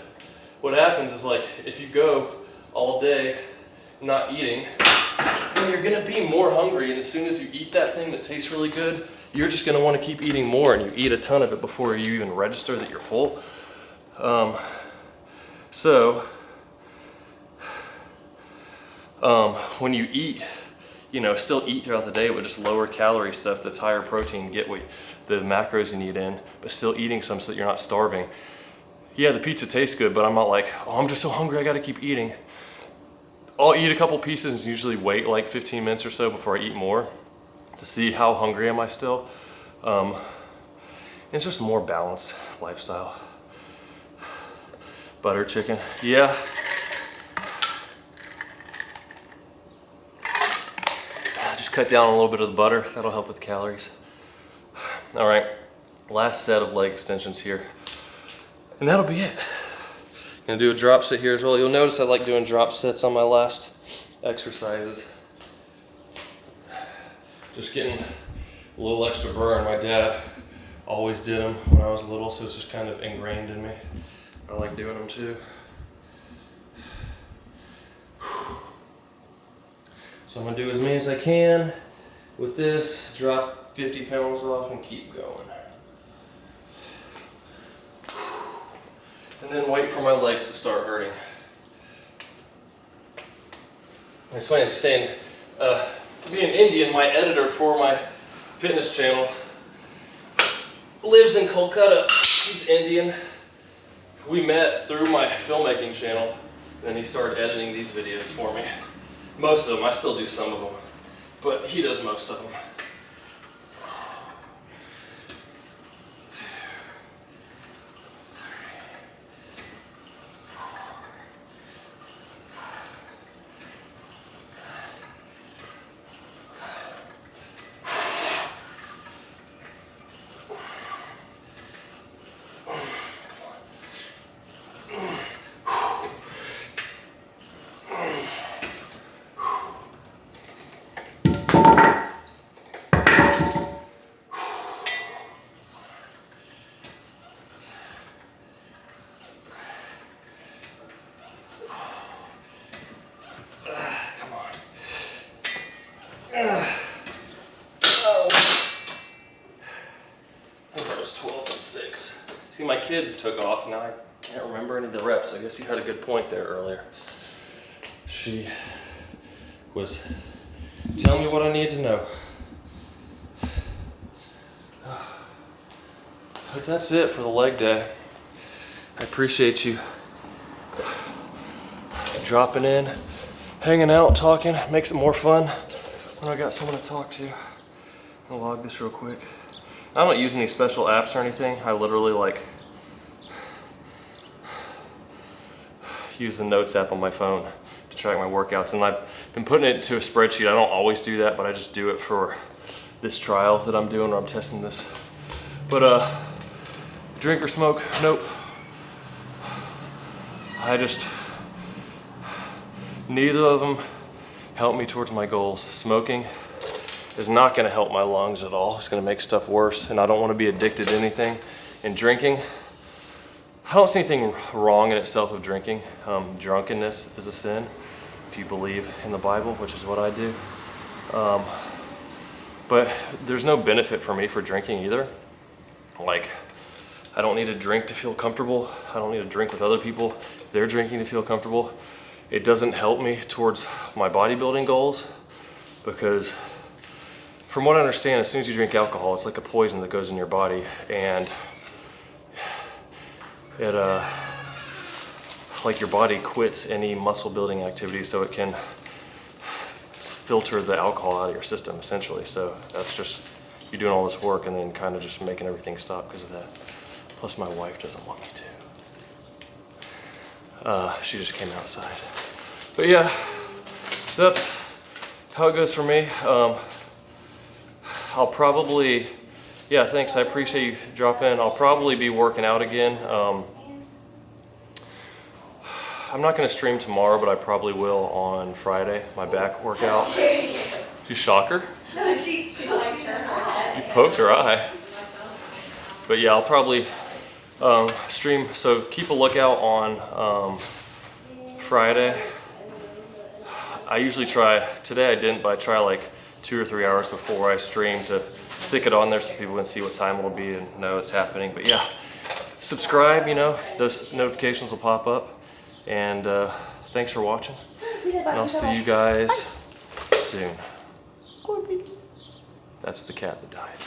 what happens is like, if you go all day not eating, then you're gonna be more hungry. And as soon as you eat that thing that tastes really good, you're just gonna want to keep eating more, and you eat a ton of it before you even register that you're full. When you eat, still eat throughout the day with just lower calorie stuff that's higher protein, get the macros you need in, but still eating some so that you're not starving. Yeah, the pizza tastes good, but I'm not like, oh, I'm just so hungry, I gotta keep eating. I'll eat a couple pieces and usually wait like 15 minutes or so before I eat more to see how hungry am I still. It's just a more balanced lifestyle. Butter chicken, yeah. Just cut down a little bit of the butter, that'll help with calories. All right, last set of leg extensions here. And that'll be it. Gonna do a drop set here as well. You'll notice I like doing drop sets on my last exercises. Just getting a little extra burn. My dad always did them when I was little, so it's just kind of ingrained in me. I like doing them too. So I'm gonna do as many as I can with this, drop 50 pounds off and keep going. And then wait for my legs to start hurting. It's funny, as you're saying, being Indian, my editor for my fitness channel lives in Kolkata. He's Indian. We met through my filmmaking channel, and then he started editing these videos for me. Most of them, I still do some of them, but he does most of them. Oh. I think that was 12 and 6. See, my kid took off. Now I can't remember any of the reps. I guess you had a good point there earlier. She was telling me what I needed to know. But that's it for the leg day. I appreciate you dropping in, hanging out, talking. Makes it more fun when I got someone to talk to. I'm gonna log this real quick. I don't use any special apps or anything. I literally like use the notes app on my phone to track my workouts, and I've been putting it to a spreadsheet. I don't always do that, but I just do it for this trial that I'm doing where I'm testing this. But drink or smoke? Nope. Neither of them help me towards my goals. Smoking is not gonna help my lungs at all. It's gonna make stuff worse, and I don't wanna be addicted to anything. And drinking, I don't see anything wrong in itself of drinking. Drunkenness is a sin, if you believe in the Bible, which is what I do. But there's no benefit for me for drinking either. Like, I don't need to drink to feel comfortable. I don't need to drink with other people. They're drinking to feel comfortable. It doesn't help me towards my bodybuilding goals, because from what I understand, as soon as you drink alcohol, it's like a poison that goes in your body, and it like your body quits any muscle building activity so it can filter the alcohol out of your system, essentially. So that's just you doing all this work and then kind of just making everything stop because of that. Plus my wife doesn't want me to. She just came outside. But yeah, so that's how it goes for me. I'll probably, yeah, thanks, I appreciate you dropping in. I'll probably be working out again. I'm not gonna stream tomorrow, but I probably will on Friday, my back workout. Did you shock her? No, she like turned her head. You poked her eye. But yeah, I'll probably stream, so keep a lookout on Friday. I usually try, today I didn't, but I try like 2 or 3 hours before I stream to stick it on there so people can see what time it'll be and know it's happening. But yeah, subscribe, you know, those notifications will pop up. And thanks for watching. And I'll see you guys soon. That's the cat that died.